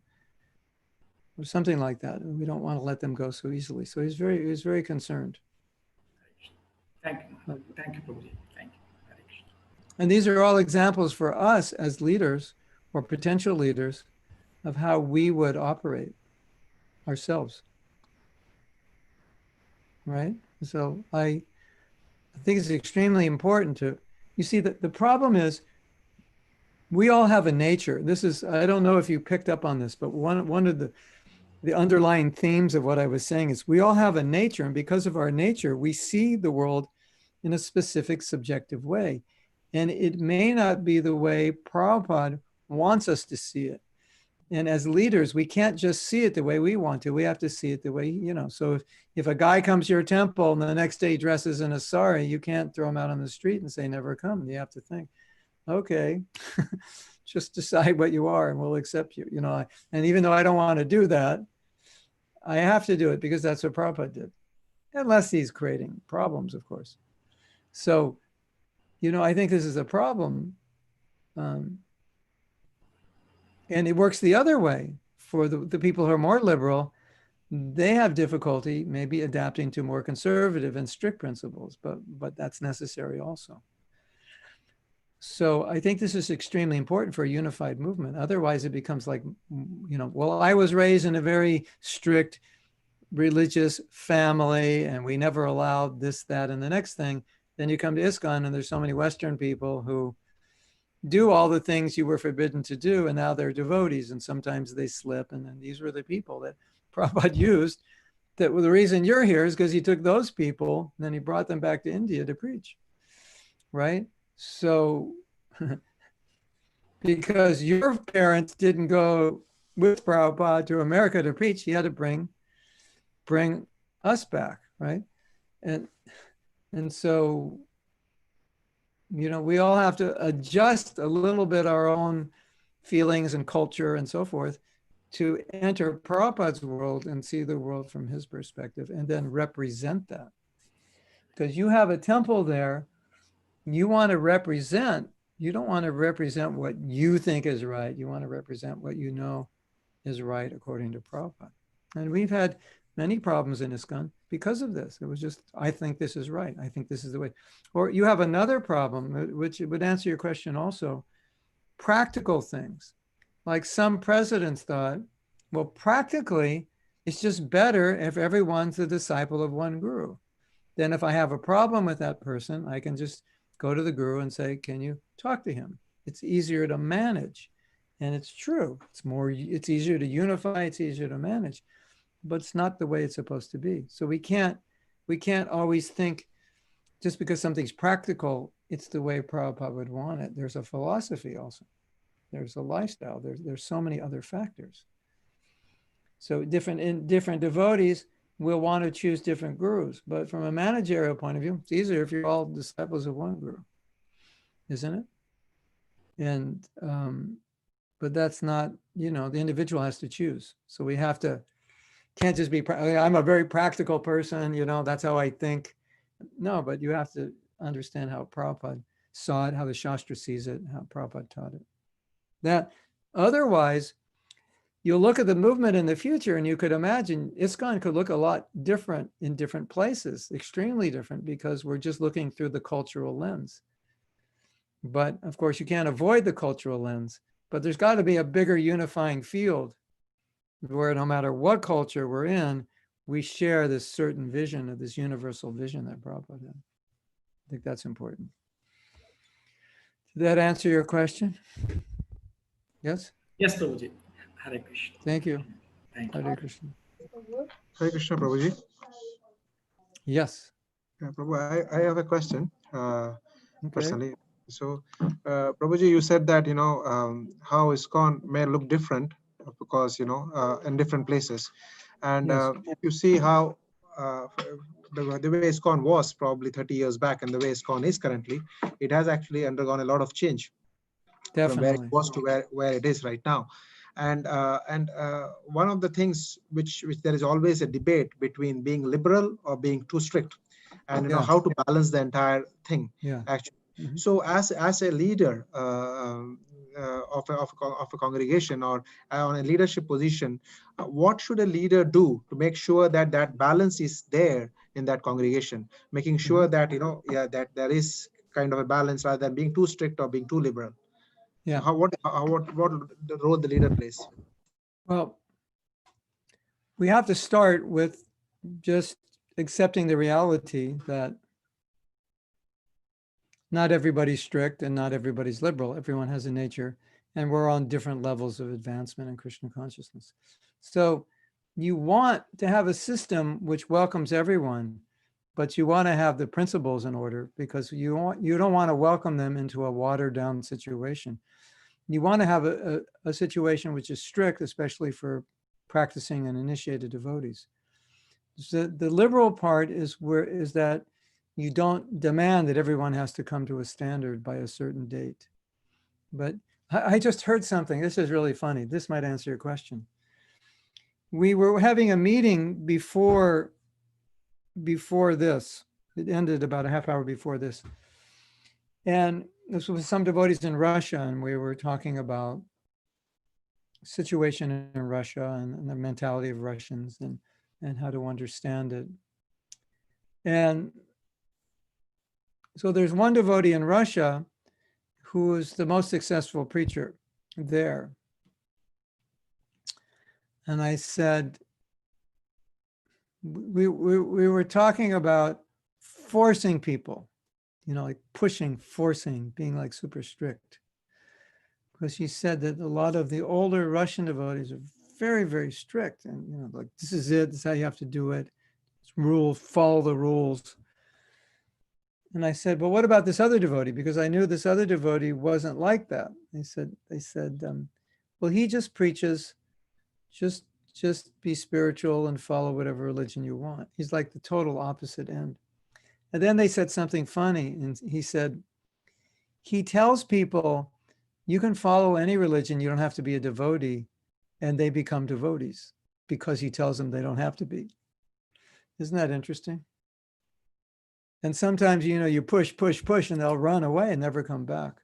or something like that. We don't want to let them go so easily. So he was very concerned. Thank you. Thank you, Prabhuji. Thank you. And these are all examples for us as leaders or potential leaders of how we would operate ourselves. Right? So I think it's extremely important to, you see, that the problem is we all have a nature. This is, I don't know if you picked up on this, but one of the underlying themes of what I was saying is we all have a nature, and because of our nature, we see the world in a specific subjective way. And it may not be the way Prabhupada wants us to see it. And as leaders, we can't just see it the way we want to. We have to see it the way, so if a guy comes to your temple and the next day he dresses in a sari, you can't throw him out on the street and say, never come. You have to think, okay, just decide what you are and we'll accept you. And even though I don't want to do that, I have to do it because that's what Prabhupada did. Unless he's creating problems, of course. So, I think this is a problem. And it works the other way for the people who are more liberal. They have difficulty maybe adapting to more conservative and strict principles, but that's necessary also. So I think this is extremely important for a unified movement. Otherwise it becomes like, well, I was raised in a very strict religious family and we never allowed this, that, and the next thing. Then you come to ISKCON and there's so many Western people who do all the things you were forbidden to do, and now they're devotees, and sometimes they slip. And then these were the people that Prabhupada used. That the reason you're here is because he took those people and then he brought them back to India to preach, right? So, because your parents didn't go with Prabhupada to America to preach, he had to bring us back, right? And so, we all have to adjust a little bit our own feelings and culture and so forth to enter Prabhupada's world and see the world from his perspective and then represent that. Because you have a temple there, you want to represent, you don't want to represent what you think is right. You want to represent what you know is right according to Prabhupada. And we've had many problems in ISKCON because of this. It was just, I think this is right. I think this is the way. Or you have another problem, which would answer your question also. Practical things. Like some presidents thought Well, practically, it's just better if everyone's a disciple of one guru. Then if I have a problem with that person, I can just go to the guru and say, can you talk to him? It's easier to manage. And it's true. It's easier to unify, it's easier to manage, but it's not the way it's supposed to be. So we can't always think just because something's practical, it's the way Prabhupada would want it. There's a philosophy also. There's a lifestyle. There's so many other factors. So different devotees will want to choose different gurus, but from a managerial point of view, it's easier if you're all disciples of one guru, isn't it? And but that's not, the individual has to choose. So we can't just be, I'm a very practical person, that's how I think. No, but you have to understand how Prabhupada saw it, how the Shastra sees it, how Prabhupada taught it. That otherwise, you'll look at the movement in the future and you could imagine ISKCON could look a lot different in different places, extremely different, because we're just looking through the cultural lens. But of course, you can't avoid the cultural lens, but there's got to be a bigger unifying field where no matter what culture we're in, we share this certain vision of this universal vision that Prabhupada had. I think that's important. Did that answer your question? Yes? Yes, Prabhuji. Hare Krishna. Thank you. Thank you. Hare Krishna. Hare Krishna, Prabhuji. Yes. Yeah, Prabhu, I have a question Okay. personally. So, Prabhuji, you said that, how ISKCON may look different because, in different places. And Yes. if you see how the way ISKCON was probably 30 years back and the way ISKCON is currently, it has actually undergone a lot of change from where it Definitely. was to where it is right now. And one of the things which there is always a debate between being liberal or being too strict, and Yeah. how to balance the entire thing. Yeah. Actually, Mhm. so as a leader of a congregation or on a leadership position, what should a leader do to make sure that that balance is there in that congregation, making sure that that there is kind of a balance rather than being too strict or being too liberal. Yeah. So what the role the leader plays? Well, we have to start with just accepting the reality that not everybody's strict and not everybody's liberal. Everyone has a nature, and we're on different levels of advancement in Krishna consciousness. So you want to have a system which welcomes everyone, but you want to have the principles in order, because you don't want to welcome them into a watered down situation. You want to have a situation which is strict, especially for practicing and initiated devotees. So the liberal part is that you don't demand that everyone has to come to a standard by a certain date. But I just heard something. This is really funny. This might answer your question. We were having a meeting before this. It ended about a half hour before this. And this was some devotees in Russia, and we were talking about situation in Russia and the mentality of Russians and how to understand it. And so there's one devotee in Russia who is the most successful preacher there. And I said, we were talking about forcing people, like pushing, forcing, being like super strict. Because she said that a lot of the older Russian devotees are very, very strict. And, like, this is it, this is how you have to do it. It's rules, follow the rules. And I said, well, what about this other devotee? Because I knew this other devotee wasn't like that. They said, well, he just preaches, just be spiritual and follow whatever religion you want. He's like the total opposite end. And then they said something funny. And he said, he tells people, you can follow any religion, you don't have to be a devotee, and they become devotees because he tells them they don't have to be. Isn't that interesting? And sometimes, you push, and they'll run away and never come back.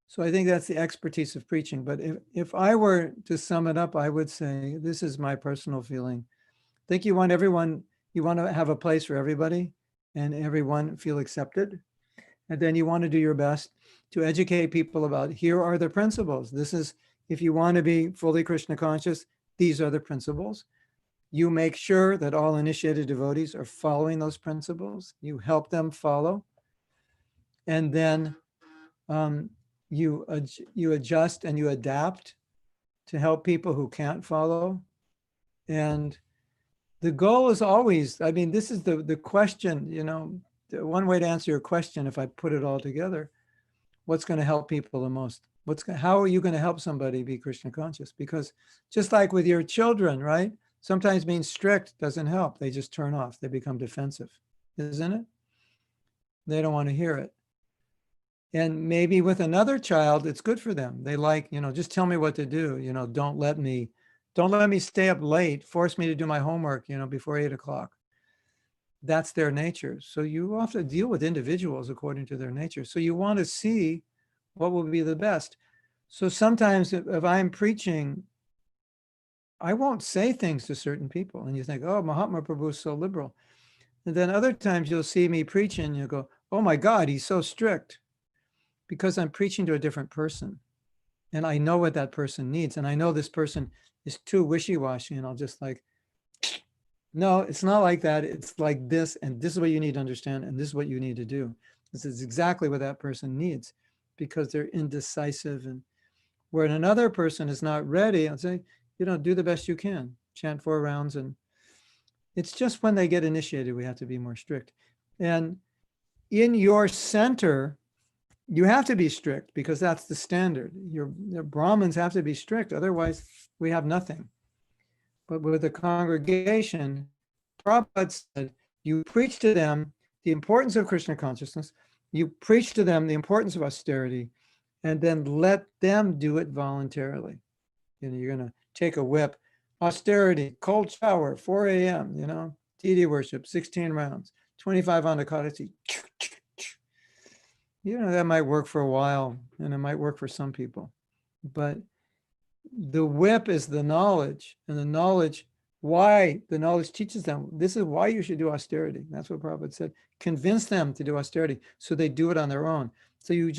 So I think that's the expertise of preaching. But if I were to sum it up, I would say, this is my personal feeling. I think you want to have a place for everybody and everyone feel accepted. And then you want to do your best to educate people about, here are the principles. This is, if you want to be fully Krishna conscious, these are the principles. You make sure that all initiated devotees are following those principles. You help them follow. And then you adjust and you adapt to help people who can't follow. And the goal is always, I mean, this is the question, you know, one way to answer your question, if I put it all together, what's going to help people the most? How are you going to help somebody be Krishna conscious? Because just like with your children, right? Sometimes being strict doesn't help. They just turn off. They become defensive, isn't it? They don't want to hear it. And maybe with another child, it's good for them. They like, you know, just tell me what to do. You know, don't let me stay up late, force me to do my homework, you know, before 8 o'clock. That's their nature. So you have to deal with individuals according to their nature. So you want to see what will be the best. So sometimes if I'm preaching, I won't say things to certain people. And you think, oh, Mahatma Prabhu is so liberal. And then other times you'll see me preaching and you go, oh my God, he's so strict. Because I'm preaching to a different person. And I know what that person needs. And I know this person is too wishy-washy. And I'll just like, no, it's not like that. It's like this. And this is what you need to understand. And this is what you need to do. This is exactly what that person needs because they're indecisive. And where another person is not ready, I'll say, you know, do the best you can. Chant 4 rounds. And it's just when they get initiated, we have to be more strict. And in your center, you have to be strict because that's the standard. Your Brahmins have to be strict. Otherwise, we have nothing. But with the congregation, Prabhupada said, you preach to them the importance of Krishna consciousness. You preach to them the importance of austerity, and then let them do it voluntarily. You know, you're going to take a whip, austerity, cold shower, 4 a.m., you know, deity worship, 16 rounds, 25 on the Kadasi. You know, that might work for a while and it might work for some people, but the whip is the knowledge, and the knowledge, why the knowledge teaches them. This is why you should do austerity. That's what Prabhupada said. Convince them to do austerity so they do it on their own. So you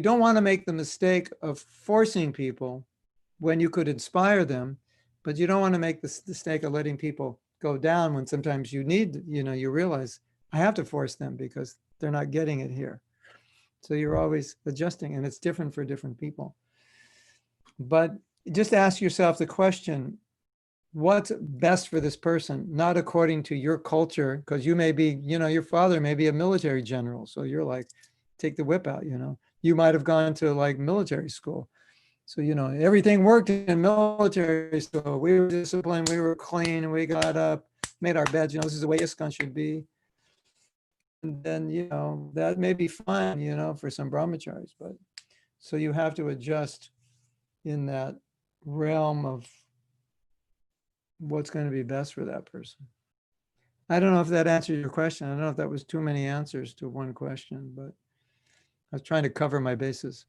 don't want to make the mistake of forcing people when you could inspire them, but you don't want to make the mistake of letting people go down when sometimes you need, you know, you realize I have to force them because they're not getting it here. So you're always adjusting, and it's different for different people. But just ask yourself the question, what's best for this person, not according to your culture, because you may be, you know, your father may be a military general. So you're like, take the whip out, you know. You might have gone to like military school. So, you know, everything worked in military school. We were disciplined, we were clean, we got up, made our beds, you know, this is the way ISKCON should be. And then, you know, that may be fine, you know, for some brahmacharis, but so you have to adjust in that realm of what's going to be best for that person. I don't know if that answered your question. I don't know if that was too many answers to one question, but I was trying to cover my bases.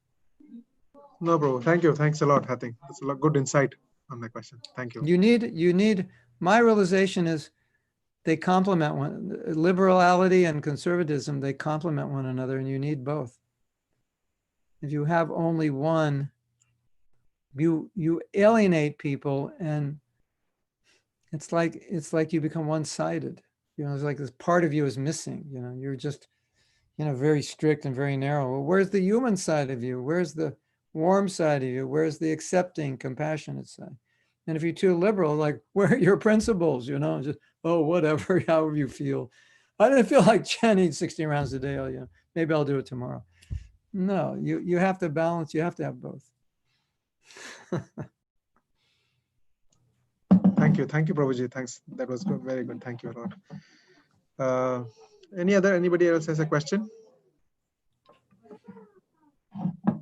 No, bro. Thank you. Thanks a lot, I think. That's a good insight on the question. Thank you. You need, my realization is they complement one, liberality and conservatism, they complement one another, and you need both. If you have only one, you alienate people, and it's like you become one-sided. You know, it's like this part of you is missing. You know, you're just, you know, very strict and very narrow. Well, where's the human side of you? Where's the warm side of you? Where's the accepting, compassionate side? And if you're too liberal, like, where are your principles? You know, just, oh, whatever, however you feel. I didn't feel like chanting 16 rounds a day. Oh, you know, maybe I'll do it tomorrow. No, you have to balance. You have to have both. Thank you, Prabhuji. Thanks. That was good. Very good. Thank you a lot. Anybody else has a question? Okay.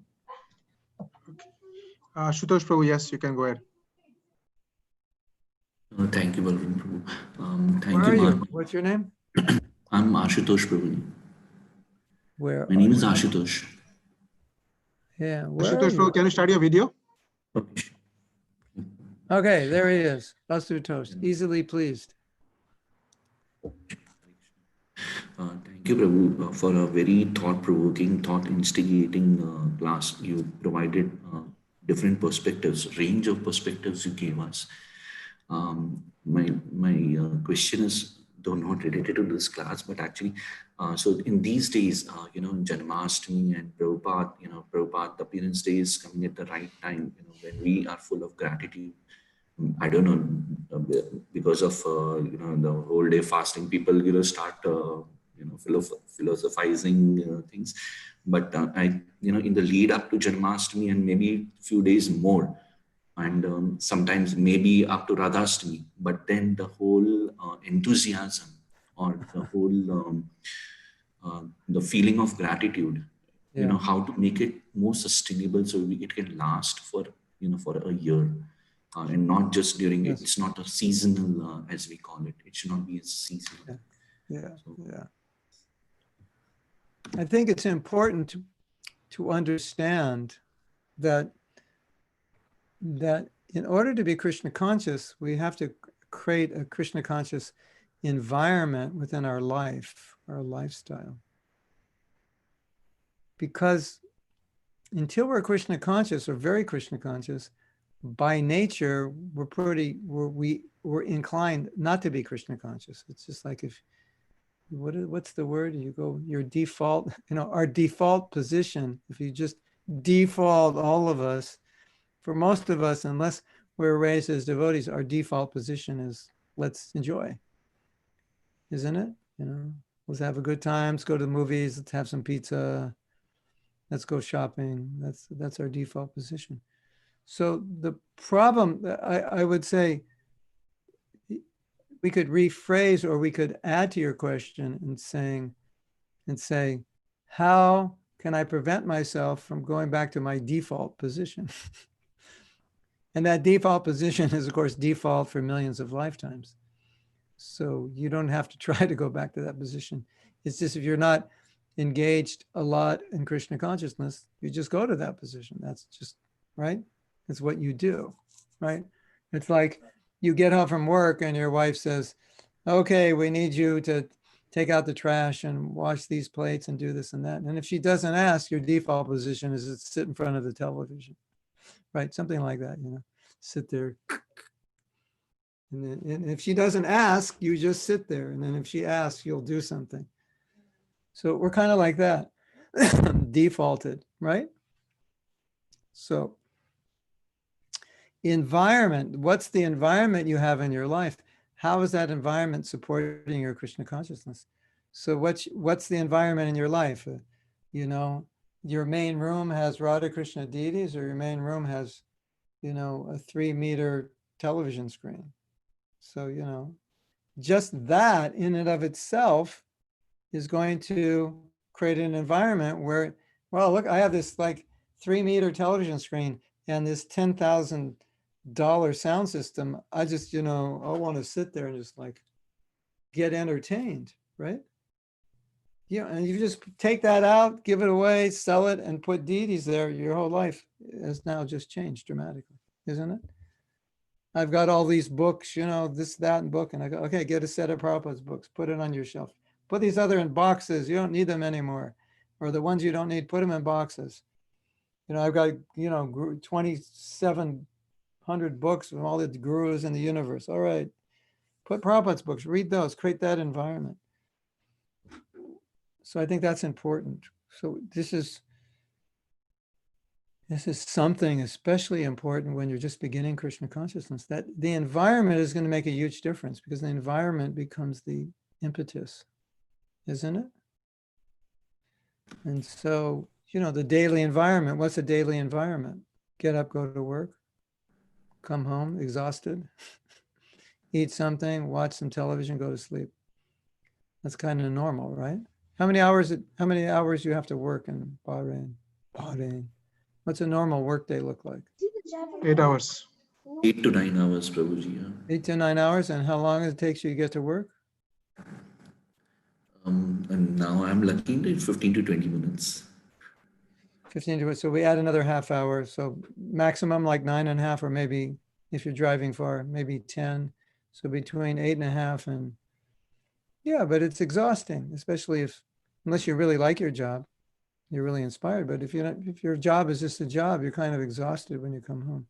Ashutosh Prabhu, yes, you can go ahead. Thank you, Balram Prabhu. Thank Where you, are you? Mahatma. What's your name? I'm Ashutosh Prabhu. Where? My name is Ashutosh. Yeah, where are Ashutosh Prabhu, you? can you start your video? Okay. Okay, there he is. Ashutosh, easily pleased. Thank you, Prabhu, for a very thought-provoking, thought-instigating class you provided different perspectives, range of perspectives you gave us. My question is, though not related to this class, but actually, so in these days, Janmashtami and Prabhupada, Prabhupada appearance day is coming at the right time, when we are full of gratitude. I don't know, because of, the whole day fasting, people, start, philosophizing things. But in the lead up to Janmashtami and maybe few days more, and sometimes maybe up to Radhashtami, but then the whole enthusiasm or the whole the feeling of gratitude, Yeah. how to make it more sustainable so it can last for for a year, and not just during Yes. it's not a seasonal, as we call it. It should not be a seasonal. Yeah. So, Yeah. I think it's important to understand that in order to be Krishna conscious, we have to create a Krishna conscious environment within our life, our lifestyle. Because until we're Krishna conscious or very Krishna conscious, by nature, we're inclined not to be Krishna conscious. It's just like what's the word? You go, your default, our default position, if you just default all of us, for most of us, unless we're raised as devotees, our default position is let's enjoy, isn't it? Let's have a good time. Let's go to the movies. Let's have some pizza. Let's go shopping. That's our default position. So the problem, I would say, we could rephrase or we could add to your question and say, how can I prevent myself from going back to my default position? And that default position is, of course, default for millions of lifetimes. So you don't have to try to go back to that position. It's just if you're not engaged a lot in Krishna consciousness, you just go to that position. That's just, right? It's what you do, right? It's like you get home from work and your wife says, okay, we need you to take out the trash and wash these plates and do this and that. And if she doesn't ask, your default position is to sit in front of the television. Right, something like that, sit there. And if she doesn't ask, you just sit there. And then if she asks, you'll do something. So we're kind of like that, defaulted, right? So environment, what's the environment you have in your life? How is that environment supporting your Krishna consciousness? So what's the environment in your life? Your main room has Radha Krishna deities, or your main room has a 3-meter television screen. So, just that in and of itself is going to create an environment where, well, look, I have this like 3-meter television screen and this $10,000 sound system. I just, I want to sit there and just like get entertained, right? And you just take that out, give it away, sell it, and put deities there. Your whole life has now just changed dramatically, isn't it? I've got all these books, this, that, and book. And I go, okay, get a set of Prabhupada's books, put it on your shelf. Put these other in boxes. You don't need them anymore. Or the ones you don't need, put them in boxes. I've got, 2,700 books from all the gurus in the universe. All right, put Prabhupada's books, read those, create that environment. So I think that's important. So this is something especially important when you're just beginning Krishna consciousness, that the environment is going to make a huge difference, because the environment becomes the impetus, isn't it? And so, the daily environment, what's a daily environment? Get up, go to work, come home exhausted, eat something, watch some television, go to sleep. That's kind of normal, right? How many hours you have to work in Bahrain? What's a normal workday look like? 8 hours. 8 to 9 hours, Prabhuji. Yeah. 8 to 9 hours. And how long it takes you to get to work? And now I'm lucky in 15 to 20 minutes. 15 to, so we add another half hour. So maximum like 9.5, or maybe if you're driving far, maybe 10. So between 8.5 and, yeah, but it's exhausting, especially unless you really like your job. you're really inspired. But if if your job is just a job, you're kind of exhausted when you come home.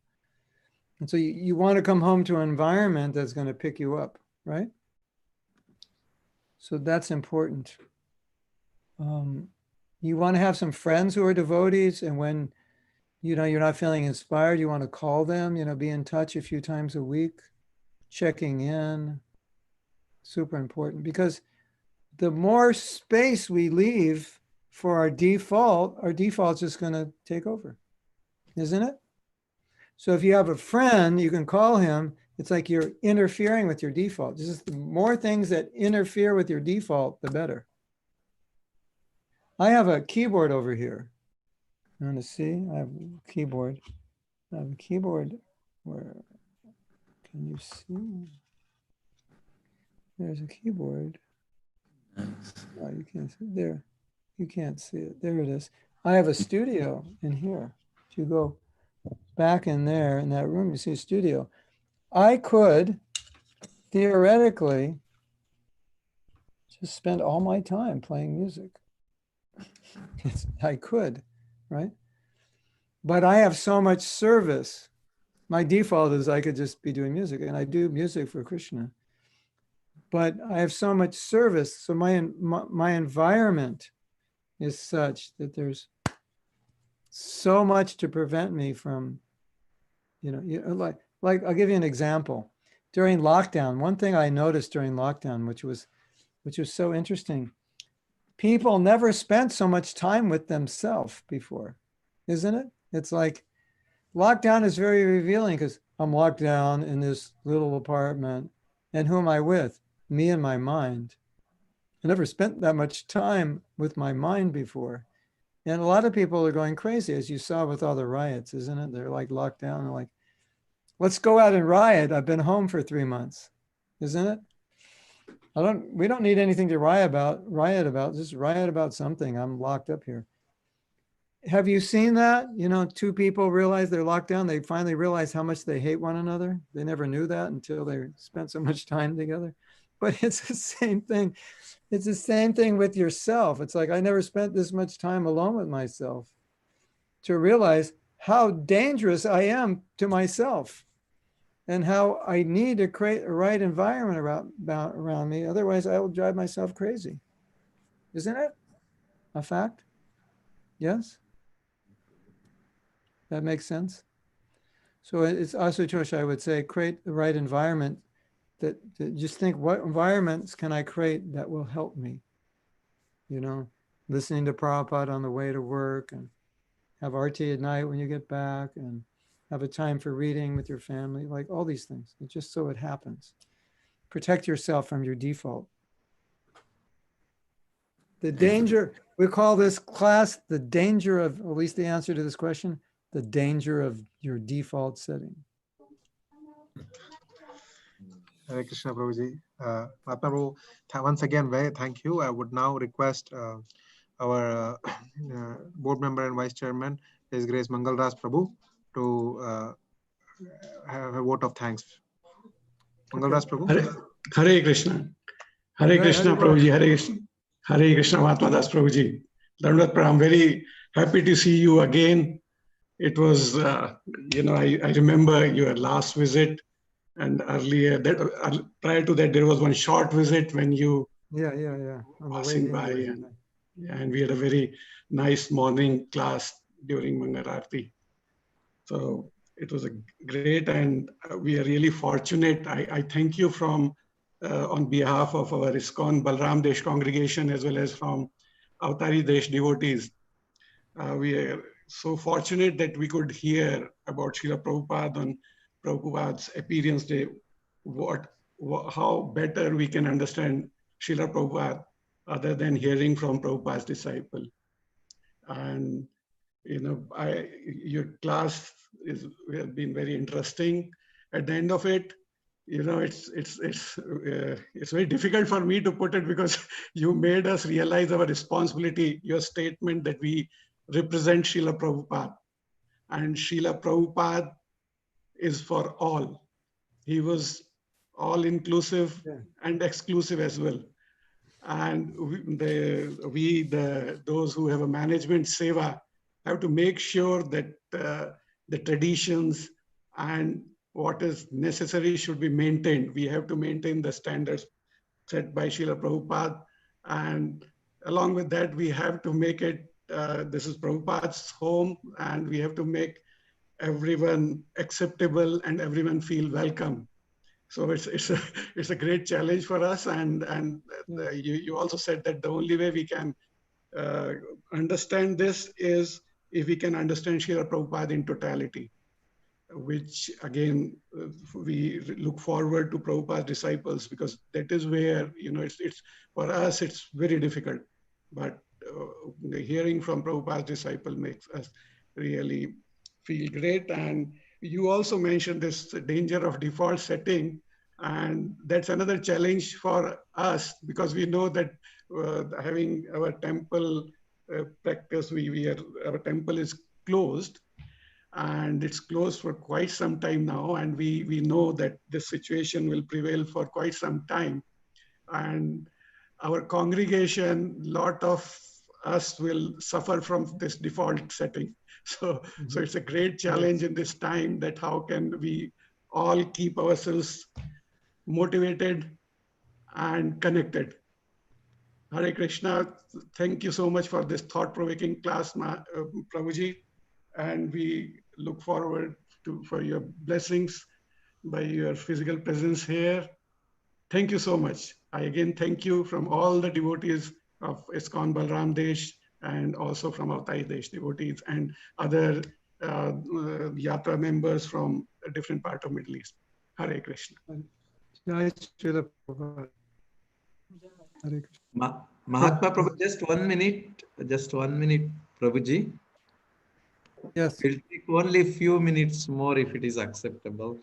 And so you want to come home to an environment that's going to pick you up, right? So that's important. You want to have some friends who are devotees, and when you're not feeling inspired, you want to call them, be in touch a few times a week, checking in. Super important, because the more space we leave for our default's just going to take over, isn't it? So if you have a friend, you can call him. It's like you're interfering with your default. Just the more things that interfere with your default, the better. I have a keyboard over here. You want to see? I have a keyboard. I have a keyboard where, can you see? There's a keyboard. Oh, you can't see it. There. You can't see it. There it is. I have a studio in here. If you go back in there in that room, you see a studio. I could theoretically just spend all my time playing music. I could, right? But I have so much service. My default is I could just be doing music, and I do music for Krishna. But I have so much service. So my environment is such that there's so much to prevent me from, like I'll give you an example. During lockdown, one thing I noticed during lockdown, which was so interesting, people never spent so much time with themselves before, isn't it? It's like lockdown is very revealing, because I'm locked down in this little apartment, and who am I with? Me and my mind. I never spent that much time with my mind before. And a lot of people are going crazy, as you saw with all the riots, isn't it? They're like locked down. They're like, let's go out and riot. I've been home for 3 months, isn't it? We don't need anything to riot about, just riot about something. I'm locked up here. Have you seen that? Two people realize they're locked down. They finally realize how much they hate one another. They never knew that until they spent so much time together. But it's the same thing. It's the same thing with yourself. It's like, I never spent this much time alone with myself to realize how dangerous I am to myself and how I need to create a right environment around me. Otherwise, I will drive myself crazy. Isn't it a fact? Yes? That makes sense? So it's Asutosh, I would say, create the right environment. That just think, what environments can I create that will help me? Listening to Prabhupada on the way to work, and have RT at night when you get back, and have a time for reading with your family, like all these things. It's just so it happens. Protect yourself from your default. The danger, we call this class the danger of, at least the answer to this question, the danger of your default setting. Hare Krishna, Prabhuji. Mahatma Prabhu, once again, very thank you. I would now request our board member and vice chairman, His Grace Mangaldas Prabhu, to have a vote of thanks. Mangaldas Prabhu. Hare Krishna. Hare Krishna, Prabhuji. Hare Krishna. Hare Krishna, Mahatma Das Prabhuji. I'm very happy to see you again. It was, I remember your last visit, and earlier, prior to that, there was one short visit when you passing by, and we had a very nice morning class during Mangal Aarti. So it was a great, and we are really fortunate. I thank you on behalf of our ISKCON Balram Desh congregation, as well as from Avatari Desh devotees. We are so fortunate that we could hear about Srila Prabhupada on Prabhupada's appearance day, how better we can understand Srila Prabhupada other than hearing from Prabhupada's disciple. And your class has been very interesting. At the end of it, it's very difficult for me to put it, because you made us realize our responsibility. Your statement that we represent Srila Prabhupada, and Srila Prabhupada is for all. He was all inclusive and exclusive as well. And those who have a management seva have to make sure that the traditions and what is necessary should be maintained. We have to maintain the standards set by Srila Prabhupada. And along with that, we have to make it, this is Prabhupada's home, and we have to make everyone acceptable and everyone feel welcome. So it's a great challenge for us. And you also said that the only way we can understand this is if we can understand Srila Prabhupada in totality, which again, we look forward to Prabhupada's disciples, because that is where, it's for us, it's very difficult. But hearing from Prabhupada's disciple makes us really feel great. And you also mentioned this danger of default setting. And that's another challenge for us, because we know that having our temple practice, our temple is closed, and it's closed for quite some time now. And we know that this situation will prevail for quite some time. And our congregation, lot of us will suffer from this default setting. So it's a great challenge in this time, that how can we all keep ourselves motivated and connected. Hare Krishna. Thank you so much for this thought-provoking class, Prabhuji. And we look forward for your blessings by your physical presence here. Thank you so much. I again thank you from all the devotees of ISKCON Balram Desh, and also from Avtai Desh devotees and other Yatra members from a different part of Middle East. Hare Krishna. Jai Srila Prabhupada. Hare Krishna. Mahatma Prabhu, just 1 minute, Prabhuji. Yes. We'll take only few minutes more if it is acceptable.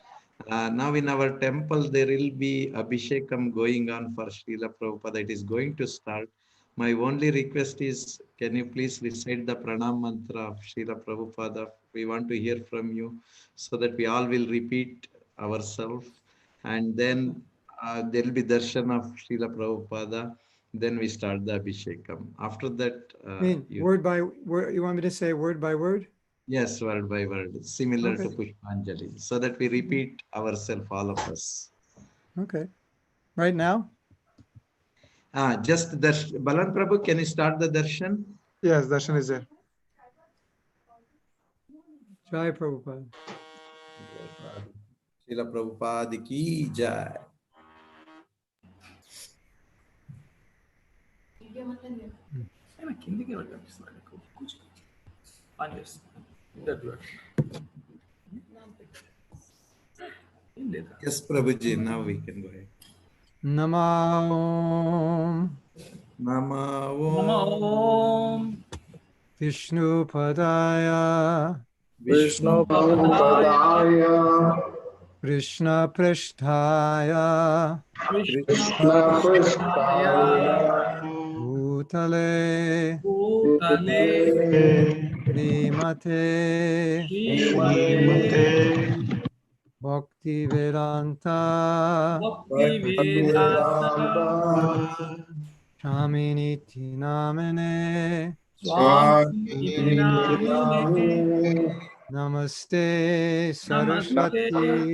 Now in our temple, there will be Abhishekam going on for Srila Prabhupada. It is going to start. My only request is, can you please recite the pranam mantra of Srila Prabhupada? We want to hear from you, so that we all will repeat ourselves. And then there will be darshan of Srila Prabhupada. Then we start the Abhishekam. After that, word by word. You want me to say word by word? Yes, word by word, similar to Okay. Pushpanjali, so that we repeat ourselves, all of us. Okay. Right now? Just Balan Prabhu, can you start the darshan? Yes, darshan is there. Jai Prabhupada. Srila Prabhupada ki jai. Yes, Prabhuji, now we can go ahead. Namo Namo Vishnu Padaya Vishnu Padaya Krishna Prishtaya Krishna Prasthaya Bhutale Bhutale Srimate Srimate Bhakti Vedanta Bhakti Vedanta Shaminiti Namane Swami Namine Namaste Saraswati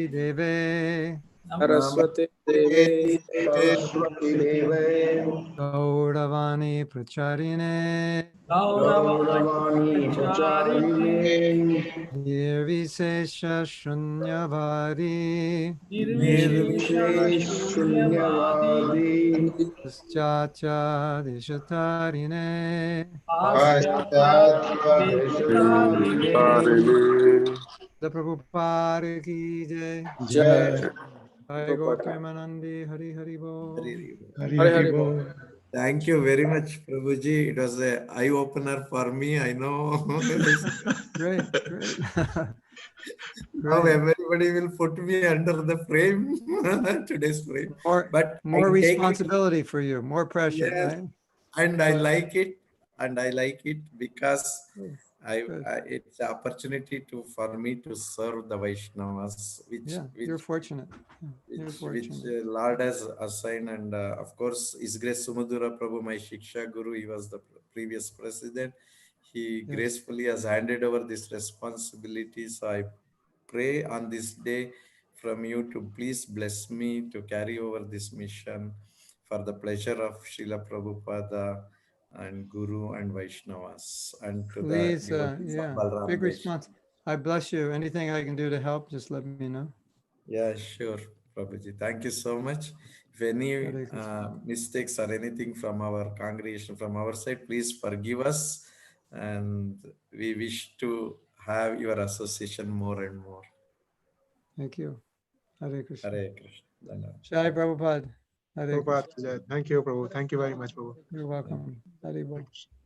Deve Saraswati Deve, Saraswati Deve, Gauravani Pracharine Gauravani Pracharine Nirvisesha Shunyavadi Nirvishesha Shunyavadi Paschacha Deshatarine Paschatya Deshatarine The Prabhupada ki jai. Jai. Jai Gaur Premanandi Hari Hari Bo. Hari Hari Bol. Thank you very much, Prabhuji. It was an eye-opener for me, I know. Great, great. Now everybody will put me under the frame, today's frame. More But more I take it- responsibility for you, more pressure, Yes. right? And I like it, because Good. it's an opportunity for me to serve the Vaishnavas, Yeah, you're fortunate. Yeah, you're which fortunate. Lord has assigned, and of course, His Grace Sumadura Prabhu, my Shiksha Guru, he was the previous president. He Yes. gracefully has handed over this responsibility. So I pray on this day from you to please bless me to carry over this mission for the pleasure of Srila Prabhupada and Guru and Vaishnavas and to the Please, devotees of yeah, Balram big Desh. response. I bless you. Anything I can do to help, just let me know. Yeah, sure, Prabhuji. Thank you so much. If any Hare Krishna. mistakes or anything from our congregation, from our side, please forgive us. And we wish to have your association more and more. Thank you. Hare Krishna. Hare Krishna. Dhanyavad. Shai Prabhupada. Hare Prabhupada, Krishna. thank you, Prabhu. Thank you very much, Prabhu. You're welcome. Hare Bol. Thank you.